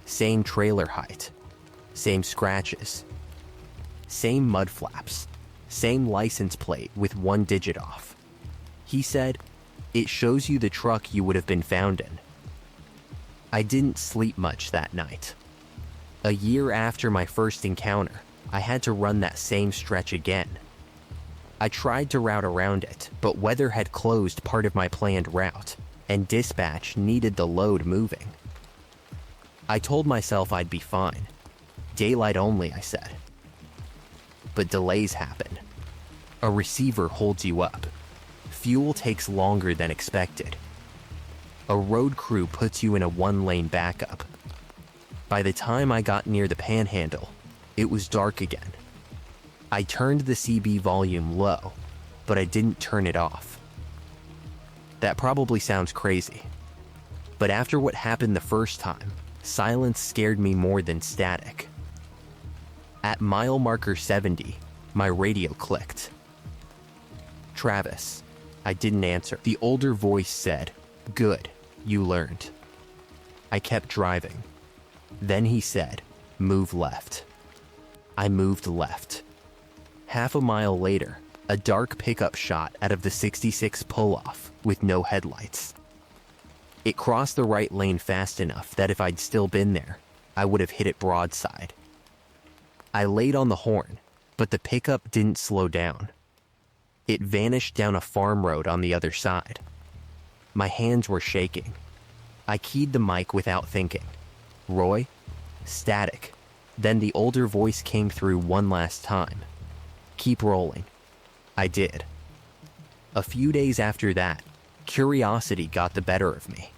Same trailer height, same scratches, same mud flaps, same license plate with one digit off. He said, it shows you the truck you would have been found in. I didn't sleep much that night. A year after my first encounter, I had to run that same stretch again. I tried to route around it, but weather had closed part of my planned route, and dispatch needed the load moving. I told myself I'd be fine. Daylight only, I said. But delays happen. A receiver holds you up. Fuel takes longer than expected. A road crew puts you in a one-lane backup. By the time I got near the panhandle, it was dark again. I turned the CB volume low, but I didn't turn it off. That probably sounds crazy, but after what happened the first time, silence scared me more than static. At mile marker 70, my radio clicked. Travis. I didn't answer. The older voice said, "Good, you learned." I kept driving. Then he said, "Move left." I moved left. Half a mile later, a dark pickup shot out of the 66 pull-off with no headlights. It crossed the right lane fast enough that if I'd still been there, I would have hit it broadside. I laid on the horn, but the pickup didn't slow down. It vanished down a farm road on the other side. My hands were shaking. I keyed the mic without thinking. "Roy?" Static. Then the older voice came through one last time. "Keep rolling." I did. A few days after that, curiosity got the better of me.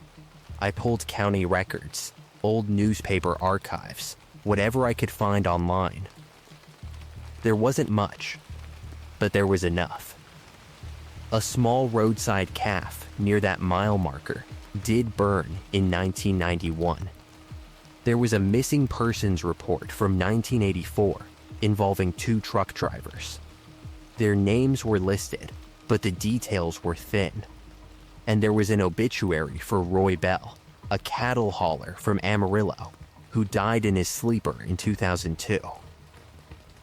I pulled county records, old newspaper archives, whatever I could find online. There wasn't much, but there was enough. A small roadside calf near that mile marker did burn in 1991. There was a missing persons report from 1984 involving 2 truck drivers. Their names were listed, but the details were thin. And there was an obituary for Roy Bell, a cattle hauler from Amarillo, who died in his sleeper in 2002.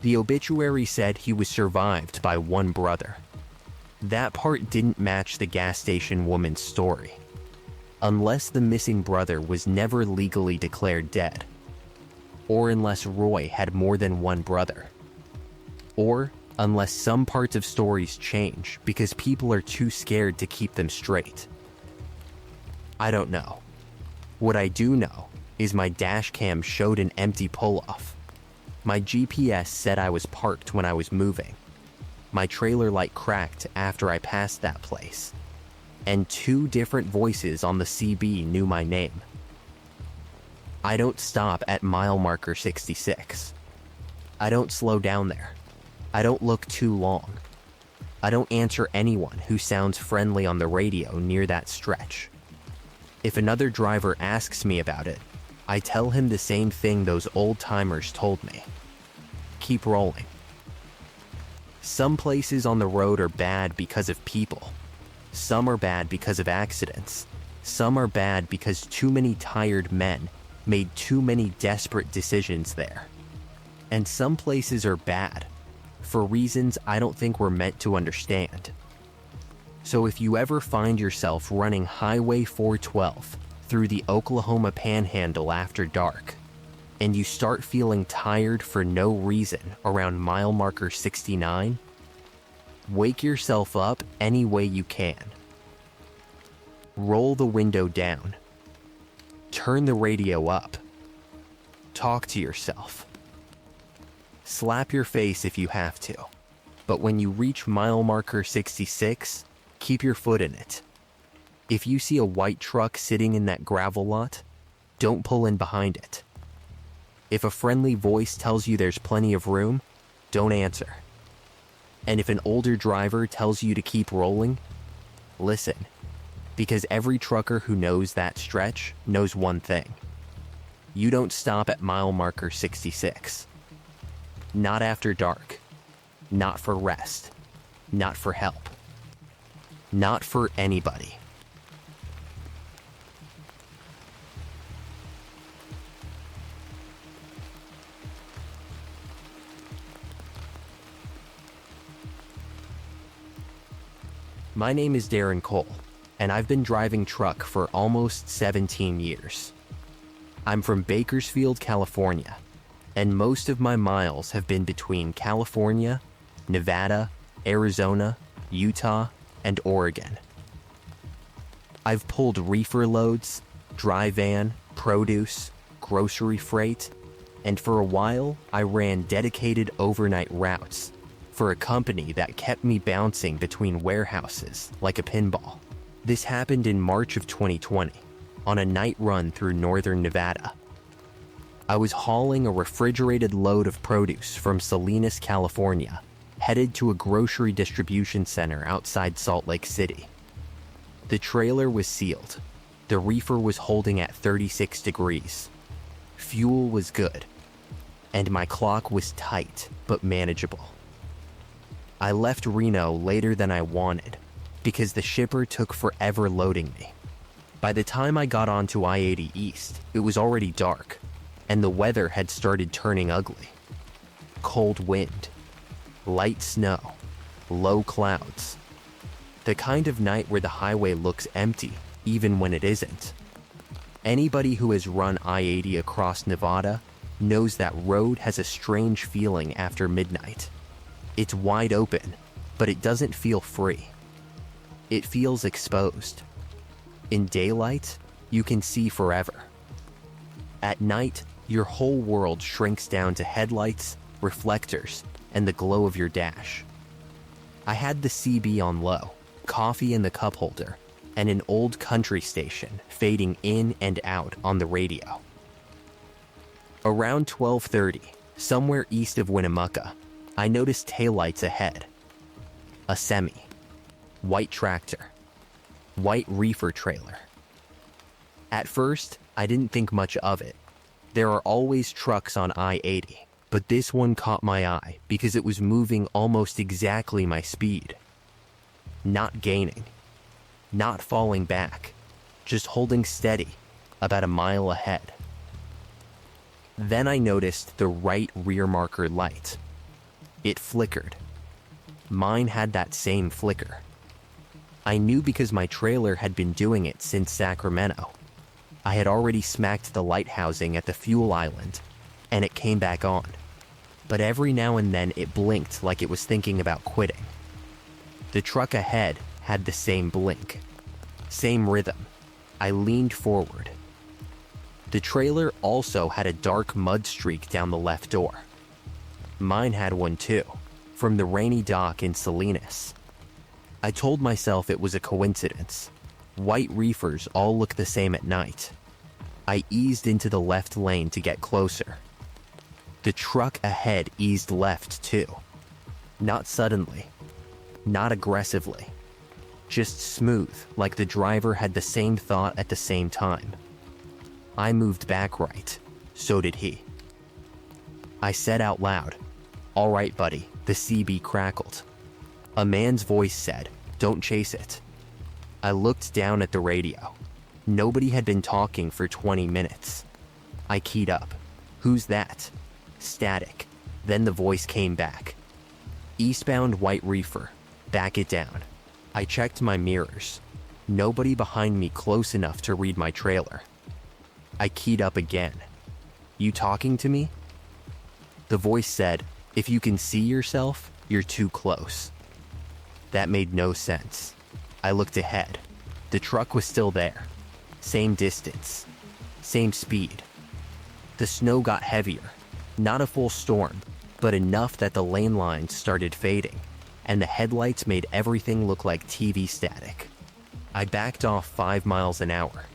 The obituary said he was survived by one brother. That part didn't match the gas station woman's story. Unless the missing brother was never legally declared dead. Or unless Roy had more than one brother. Or unless some parts of stories change because people are too scared to keep them straight. I don't know. What I do know is my dash cam showed an empty pull-off. My GPS said I was parked when I was moving. My trailer light cracked after I passed that place. And 2 different voices on the CB knew my name. I don't stop at mile marker 66. I don't slow down there. I don't look too long. I don't answer anyone who sounds friendly on the radio near that stretch. If another driver asks me about it, I tell him the same thing those old-timers told me. Keep rolling. Some places on the road are bad because of people. Some are bad because of accidents. Some are bad because too many tired men made too many desperate decisions there. And some places are bad for reasons I don't think we're meant to understand. So if you ever find yourself running Highway 412 through the Oklahoma Panhandle after dark, and you start feeling tired for no reason around mile marker 69, wake yourself up any way you can. Roll the window down. Turn the radio up. Talk to yourself. Slap your face if you have to, but when you reach mile marker 66, keep your foot in it. If you see a white truck sitting in that gravel lot, don't pull in behind it. If a friendly voice tells you there's plenty of room, don't answer. And if an older driver tells you to keep rolling, listen, because every trucker who knows that stretch knows one thing. You don't stop at mile marker 66. Not after dark. Not for rest. Not for help. Not for anybody. My name is Darren Cole, and I've been driving truck for almost 17 years. I'm from Bakersfield, California, and most of my miles have been between California, Nevada, Arizona, Utah, and Oregon. I've pulled reefer loads, dry van, produce, grocery freight, and for a while I ran dedicated overnight routes for a company that kept me bouncing between warehouses like a pinball. This happened in March of 2020, on a night run through northern Nevada. I was hauling a refrigerated load of produce from Salinas, California, headed to a grocery distribution center outside Salt Lake City. The trailer was sealed. The reefer was holding at 36 degrees. Fuel was good, and my clock was tight but manageable. I left Reno later than I wanted because the shipper took forever loading me. By the time I got onto I-80 East, it was already dark, and the weather had started turning ugly. Cold wind, light snow, low clouds. The kind of night where the highway looks empty, even when it isn't. Anybody who has run I-80 across Nevada knows that road has a strange feeling after midnight. It's wide open, but it doesn't feel free. It feels exposed. In daylight, you can see forever. At night, your whole world shrinks down to headlights, reflectors, and the glow of your dash. I had the CB on low, coffee in the cup holder, and an old country station fading in and out on the radio. Around 12:30, somewhere east of Winnemucca, I noticed taillights ahead. A semi. White tractor. White reefer trailer. At first, I didn't think much of it. There are always trucks on I-80, but this one caught my eye because it was moving almost exactly my speed. Not gaining. Not falling back. Just holding steady, about a mile ahead. Then I noticed the right rear marker light. It flickered. Mine had that same flicker. I knew because my trailer had been doing it since Sacramento. I had already smacked the light housing at the fuel island, and it came back on. But every now and then it blinked like it was thinking about quitting. The truck ahead had the same blink. Same rhythm. I leaned forward. The trailer also had a dark mud streak down the left door. Mine had one too, from the rainy dock in Salinas. I told myself it was a coincidence. White reefers all look the same at night. I eased into the left lane to get closer. The truck ahead eased left too. Not suddenly. Not aggressively. Just smooth, like the driver had the same thought at the same time. I moved back right. So did he. I said out loud, "All right, buddy," the CB crackled. A man's voice said, "Don't chase it." I looked down at the radio. Nobody had been talking for 20 minutes. I keyed up. "Who's that?" Static. Then the voice came back. "Eastbound white reefer. Back it down." I checked my mirrors. Nobody behind me close enough to read my trailer. I keyed up again. "You talking to me?" The voice said, "If you can see yourself, you're too close." That made no sense. I looked ahead. The truck was still there. Same distance. Same speed. The snow got heavier. Not a full storm, but enough that the lane lines started fading, and the headlights made everything look like TV static. I backed off 5 miles an hour.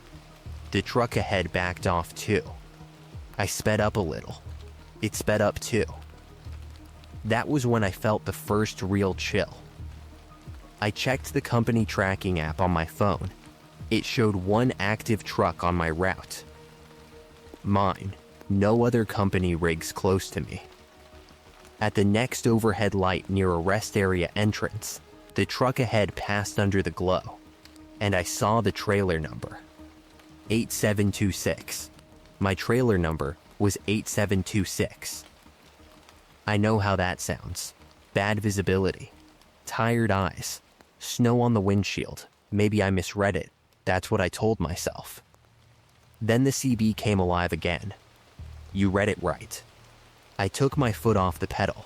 The truck ahead backed off too. I sped up a little. It sped up too. That was when I felt the first real chill. I checked the company tracking app on my phone. It showed one active truck on my route. Mine. No other company rigs close to me. At the next overhead light near a rest area entrance, the truck ahead passed under the glow, and I saw the trailer number. 8726. My trailer number was 8726. I know how that sounds. Bad visibility, tired eyes, snow on the windshield. Maybe I misread it. That's what I told myself. Then the CB came alive again. You read it right. I took my foot off the pedal.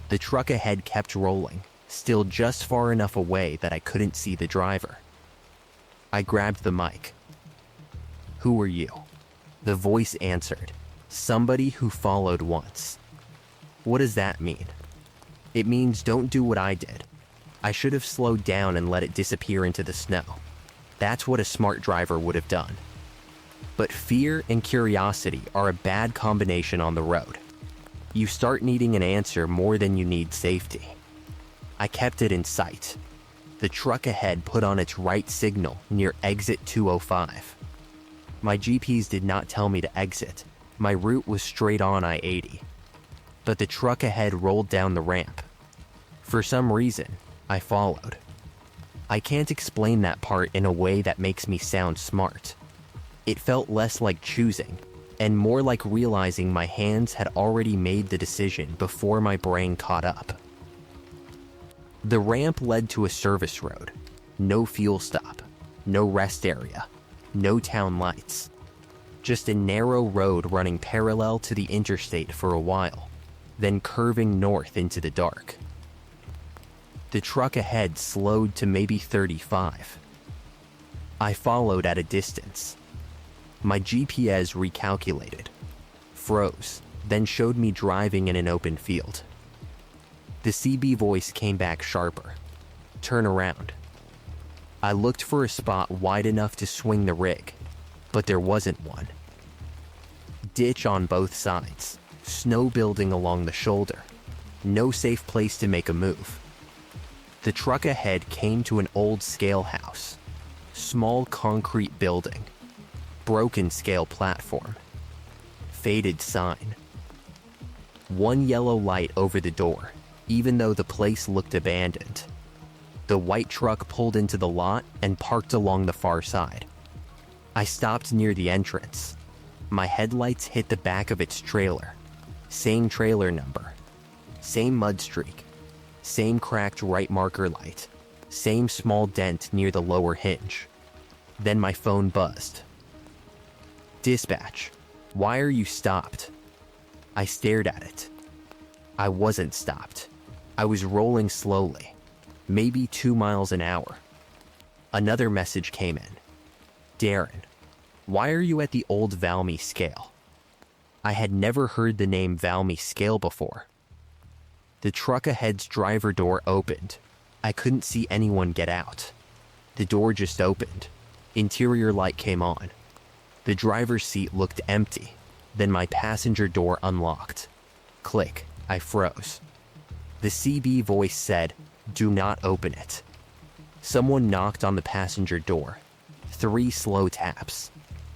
The truck ahead kept rolling, still just far enough away that I couldn't see the driver. I grabbed the mic. Who are you? The voice answered. Somebody who followed once. What does that mean? It means don't do what I did. I should have slowed down and let it disappear into the snow. That's what a smart driver would have done. But fear and curiosity are a bad combination on the road. You start needing an answer more than you need safety. I kept it in sight. The truck ahead put on its right signal near exit 205. My GPS did not tell me to exit. My route was straight on I-80. But the truck ahead rolled down the ramp. For some reason, I followed. I can't explain that part in a way that makes me sound smart. It felt less like choosing, and more like realizing my hands had already made the decision before my brain caught up. The ramp led to a service road. No fuel stop, no rest area, no town lights. Just a narrow road running parallel to the interstate for a while, then curving north into the dark. The truck ahead slowed to maybe 35. I followed at a distance. My GPS recalculated, froze, then showed me driving in an open field. The CB voice came back sharper. Turn around. I looked for a spot wide enough to swing the rig, but there wasn't one. Ditch on both sides, snow building along the shoulder. No safe place to make a move. The truck ahead came to an old scale house. Small concrete building. Broken scale platform. Faded sign. One yellow light over the door, even though the place looked abandoned. The white truck pulled into the lot and parked along the far side. I stopped near the entrance. My headlights hit the back of its trailer. Same trailer number. Same mud streak. Same cracked right marker light. Same small dent near the lower hinge. Then my phone buzzed. Dispatch, why are you stopped? I stared at it. I wasn't stopped. I was rolling slowly, maybe 2 miles an hour. Another message came in. Darren, why are you at the old Valmy scale? I had never heard the name Valmy scale before. The truck ahead's driver door opened. I couldn't see anyone get out. The door just opened. Interior light came on. The driver's seat looked empty. Then my passenger door unlocked. Click, I froze. The CB voice said, do not open it. Someone knocked on the passenger door. 3 slow taps.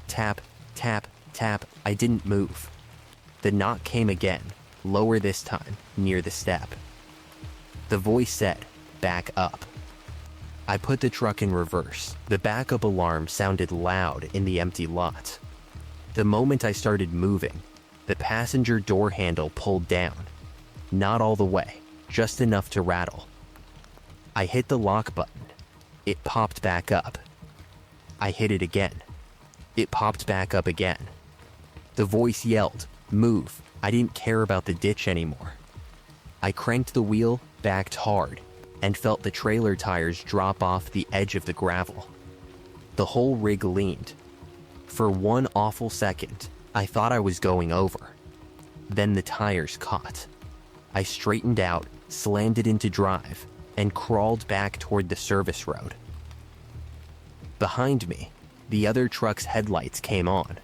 Tap, tap, tap, I didn't move. The knock came again, lower this time, near the step. The voice said, back up. I put the truck in reverse. The backup alarm sounded loud in the empty lot. The moment I started moving, the passenger door handle pulled down. Not all the way, just enough to rattle. I hit the lock button. It popped back up. I hit it again. It popped back up again. The voice yelled, move. I didn't care about the ditch anymore. I cranked the wheel, backed hard, and felt the trailer tires drop off the edge of the gravel. The whole rig leaned. For one awful second, I thought I was going over. Then the tires caught. I straightened out, slammed it into drive, and crawled back toward the service road. Behind me, the other truck's headlights came on.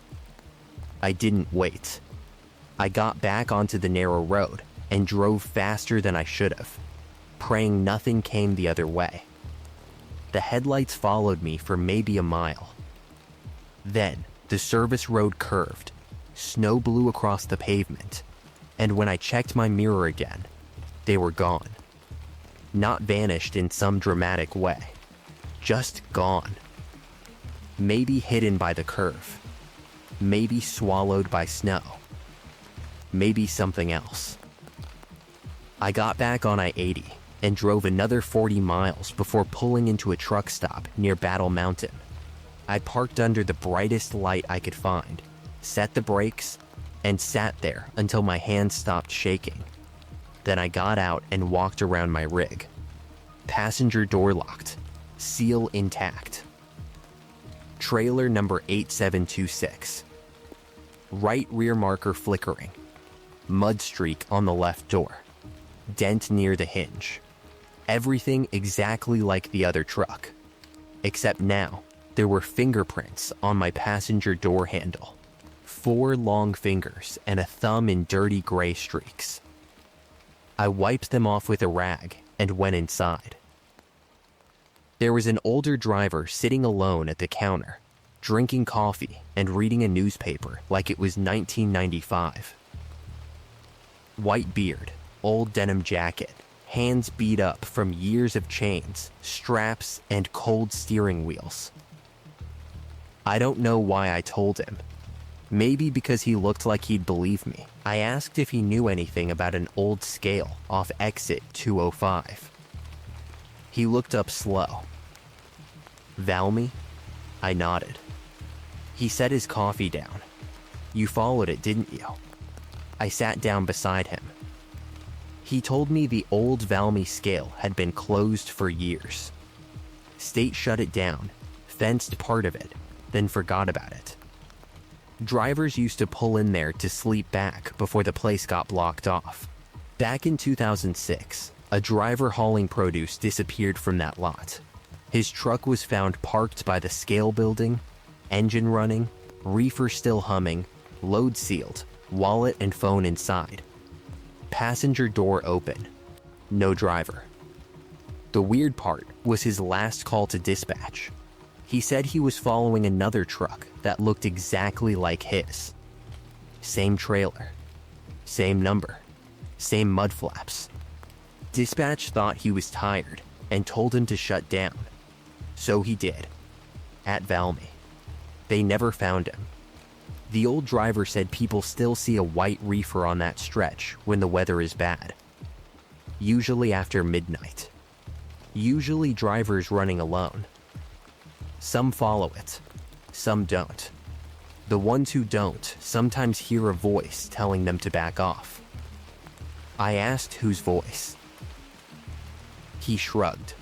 I didn't wait. I got back onto the narrow road, and drove faster than I should have, praying nothing came the other way. The headlights followed me for maybe a mile. Then, the service road curved, snow blew across the pavement, and when I checked my mirror again, they were gone. Not vanished in some dramatic way, just gone. Maybe hidden by the curve, maybe swallowed by snow, maybe something else. I got back on I-80 and drove another 40 miles before pulling into a truck stop near Battle Mountain. I parked under the brightest light I could find, set the brakes, and sat there until my hands stopped shaking. Then I got out and walked around my rig. Passenger door locked, seal intact. Trailer number 8726. Right rear marker flickering. Mud streak on the left door. Dent near the hinge. Everything exactly like the other truck. Except now, there were fingerprints on my passenger door handle. 4 long fingers and a thumb in dirty gray streaks. I wiped them off with a rag and went inside. There was an older driver sitting alone at the counter, drinking coffee and reading a newspaper like it was 1995. White beard, old denim jacket, hands beat up from years of chains, straps, and cold steering wheels. I don't know why I told him. Maybe because he looked like he'd believe me. I asked if he knew anything about an old scale off exit 205. He looked up slow. Valmy? I nodded. He set his coffee down. You followed it, didn't you? I sat down beside him. He told me the old Valmy scale had been closed for years. State shut it down, fenced part of it, then forgot about it. Drivers used to pull in there to sleep back before the place got blocked off. Back in 2006, a driver hauling produce disappeared from that lot. His truck was found parked by the scale building, engine running, reefer still humming, load sealed, wallet and phone inside. Passenger door open. No driver. The weird part was his last call to dispatch. He said he was following another truck that looked exactly like his. Same trailer. Same number. Same mud flaps. Dispatch thought he was tired and told him to shut down. So he did. At Valmy. They never found him. The old driver said people still see a white reefer on that stretch when the weather is bad. Usually after midnight. Usually drivers running alone. Some follow it. Some don't. The ones who don't sometimes hear a voice telling them to back off. I asked whose voice. He shrugged.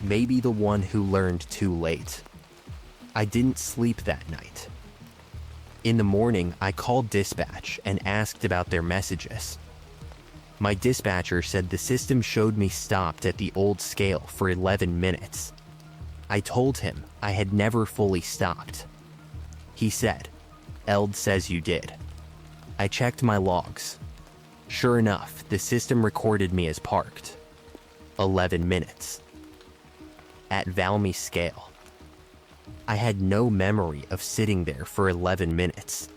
Maybe the one who learned too late. I didn't sleep that night. In the morning, I called dispatch and asked about their messages. My dispatcher said the system showed me stopped at the old scale for 11 minutes. I told him I had never fully stopped. He said, "Eld says you did." I checked my logs. Sure enough, the system recorded me as parked. 11 minutes. At Valmy scale. I had no memory of sitting there for 11 minutes.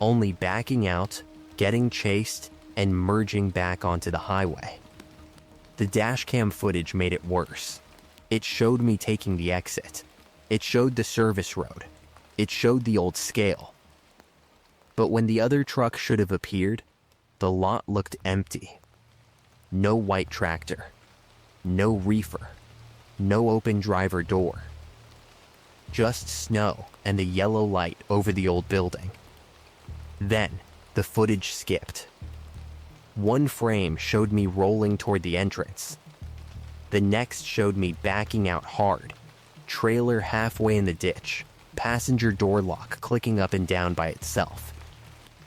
Only backing out, getting chased, and merging back onto the highway. The dashcam footage made it worse. It showed me taking the exit. It showed the service road. It showed the old scale. But when the other truck should have appeared, the lot looked empty. No white tractor. No reefer. No open driver door. Just snow and the yellow light over the old building. Then, the footage skipped. One frame showed me rolling toward the entrance. The next showed me backing out hard, trailer halfway in the ditch, passenger door lock clicking up and down by itself.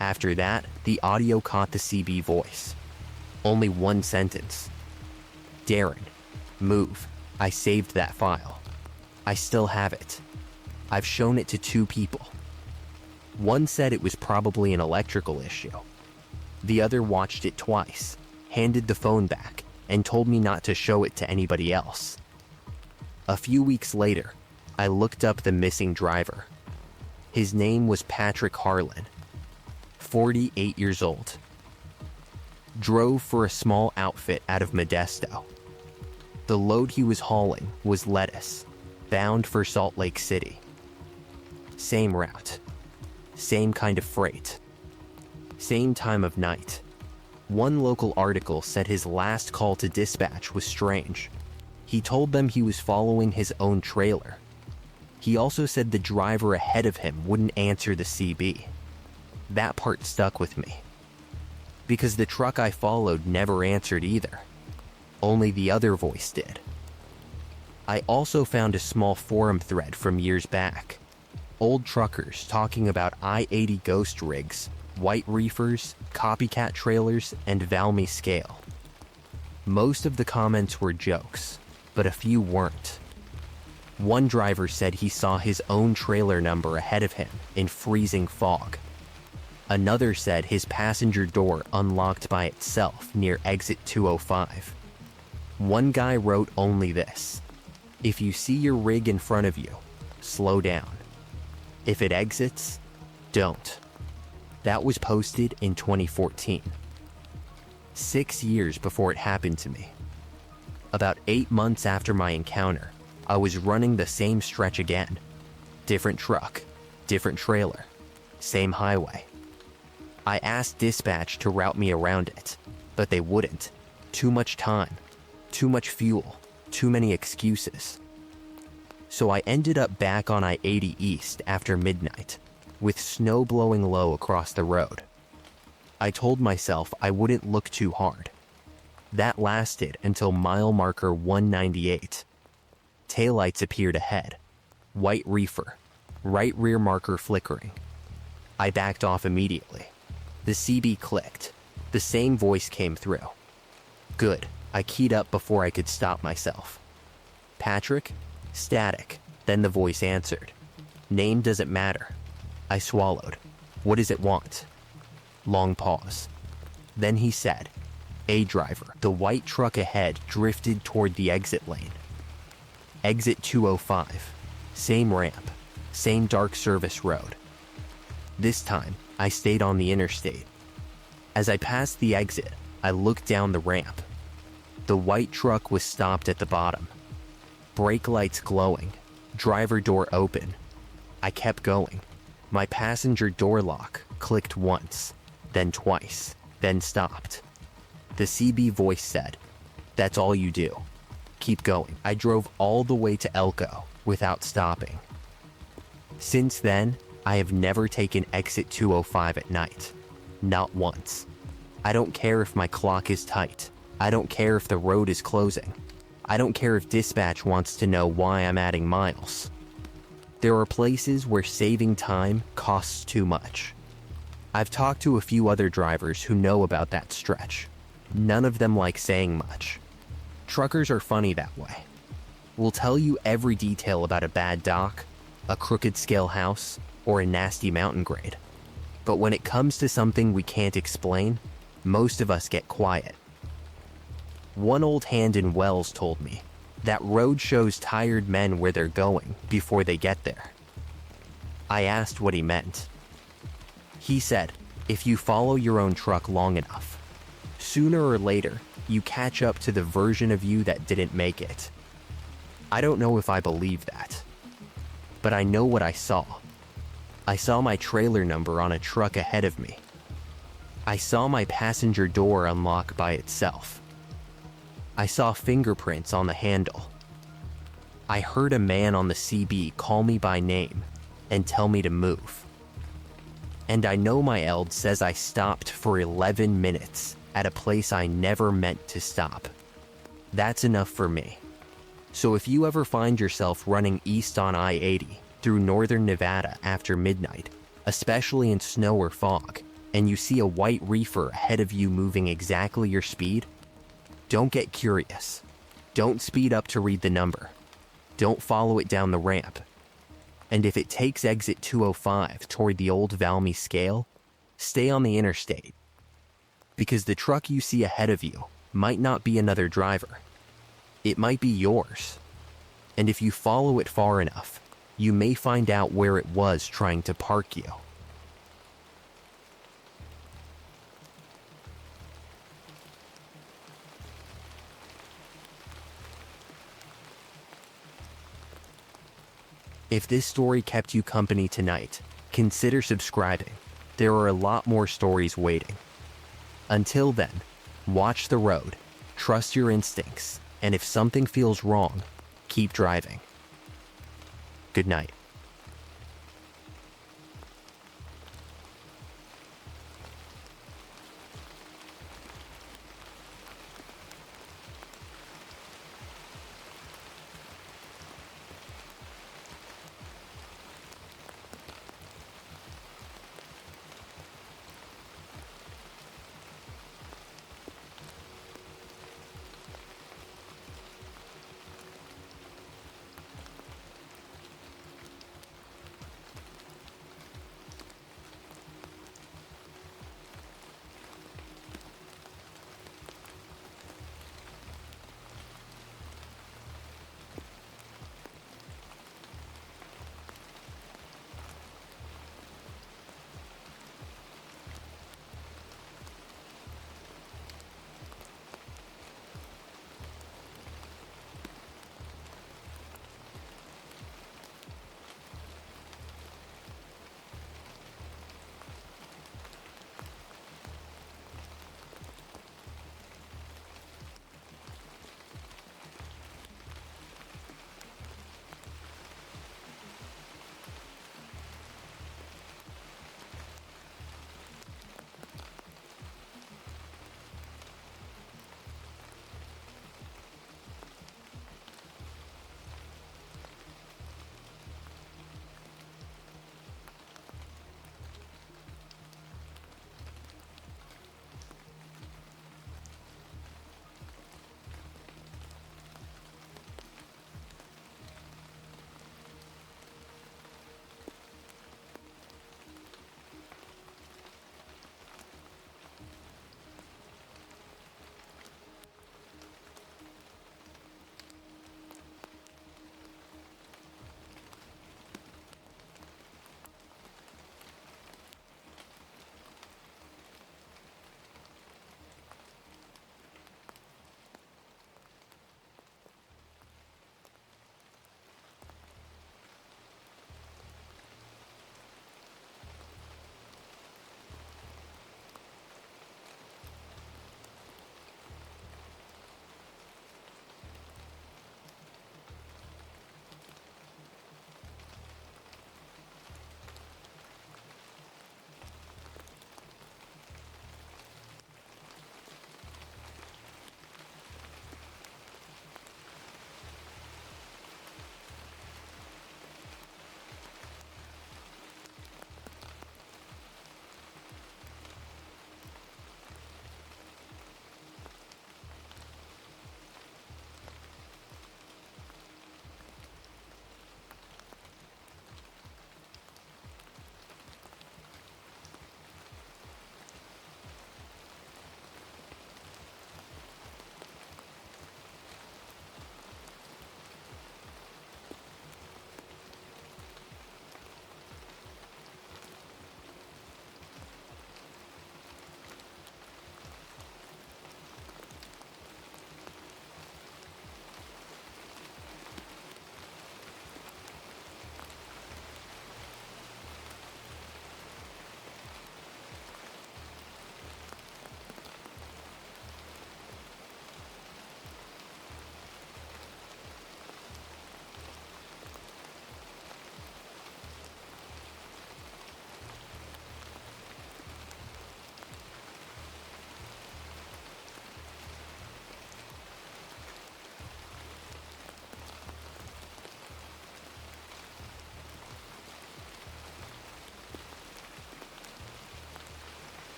After that, the audio caught the CB voice. Only one sentence. "Darren, move. I saved that file. I still have it. I've shown it to 2 people. One said it was probably an electrical issue. The other watched it twice, handed the phone back, and told me not to show it to anybody else. A few weeks later, I looked up the missing driver. His name was Patrick Harlan, 48 years old. Drove for a small outfit out of Modesto. The load he was hauling was lettuce, bound for Salt Lake City. Same route, same kind of freight, same time of night. One local article said his last call to dispatch was strange. He told them he was following his own trailer. He also said the driver ahead of him wouldn't answer the CB. That part stuck with me, because the truck I followed never answered either. Only the other voice did. I also found a small forum thread from years back. Old truckers talking about I-80 ghost rigs, white reefers, copycat trailers, and Valmy scale. Most of the comments were jokes, but a few weren't. One driver said he saw his own trailer number ahead of him in freezing fog. Another said his passenger door unlocked by itself near exit 205. One guy wrote only this: "If you see your rig in front of you, slow down. If it exits, don't." That was posted in 2014. 6 years before it happened to me. About 8 months after my encounter, I was running the same stretch again. Different truck, different trailer, same highway. I asked dispatch to route me around it, but they wouldn't. Too much time, too much fuel, too many excuses. So I ended up back on I-80 East after midnight, with snow blowing low across the road. I told myself I wouldn't look too hard. That lasted until mile marker 198. Taillights appeared ahead. White reefer. Right rear marker flickering. I backed off immediately. The CB clicked. The same voice came through. Good. I keyed up before I could stop myself. "Patrick?" Static. Then the voice answered. "Name doesn't matter." I swallowed. "What does it want?" Long pause. Then he said, "A driver." The white truck ahead drifted toward the exit lane. Exit 205. Same ramp. Same dark service road. This time, I stayed on the interstate. As I passed the exit, I looked down the ramp. The white truck was stopped at the bottom. Brake lights glowing. Driver door open. I kept going. My passenger door lock clicked once, then twice, then stopped. The CB voice said, "That's all you do. Keep going." I drove all the way to Elko without stopping. Since then, I have never taken exit 205 at night. Not once. I don't care if my clock is tight. I don't care if the road is closing. I don't care if dispatch wants to know why I'm adding miles. There are places where saving time costs too much. I've talked to a few other drivers who know about that stretch. None of them like saying much. Truckers are funny that way. We'll tell you every detail about a bad dock, a crooked scale house, or a nasty mountain grade. But when it comes to something we can't explain, most of us get quiet. One old hand in Wells told me that road shows tired men where they're going before they get there. I asked what he meant. He said, if you follow your own truck long enough, sooner or later, you catch up to the version of you that didn't make it. I don't know if I believe that, but I know what I saw. I saw my trailer number on a truck ahead of me. I saw my passenger door unlock by itself. I saw fingerprints on the handle. I heard a man on the CB call me by name and tell me to move. And I know my ELD says I stopped for 11 minutes at a place I never meant to stop. That's enough for me. So if you ever find yourself running east on I-80 through northern Nevada after midnight, especially in snow or fog, and you see a white reefer ahead of you moving exactly your speed, don't get curious. Don't speed up to read the number. Don't follow it down the ramp. And if it takes exit 205 toward the old Valmy scale, stay on the interstate. Because the truck you see ahead of you might not be another driver. It might be yours. And if you follow it far enough, you may find out where it was trying to park you. If this story kept you company tonight, consider subscribing. There are a lot more stories waiting. Until then, watch the road, trust your instincts, and if something feels wrong, keep driving. Good night.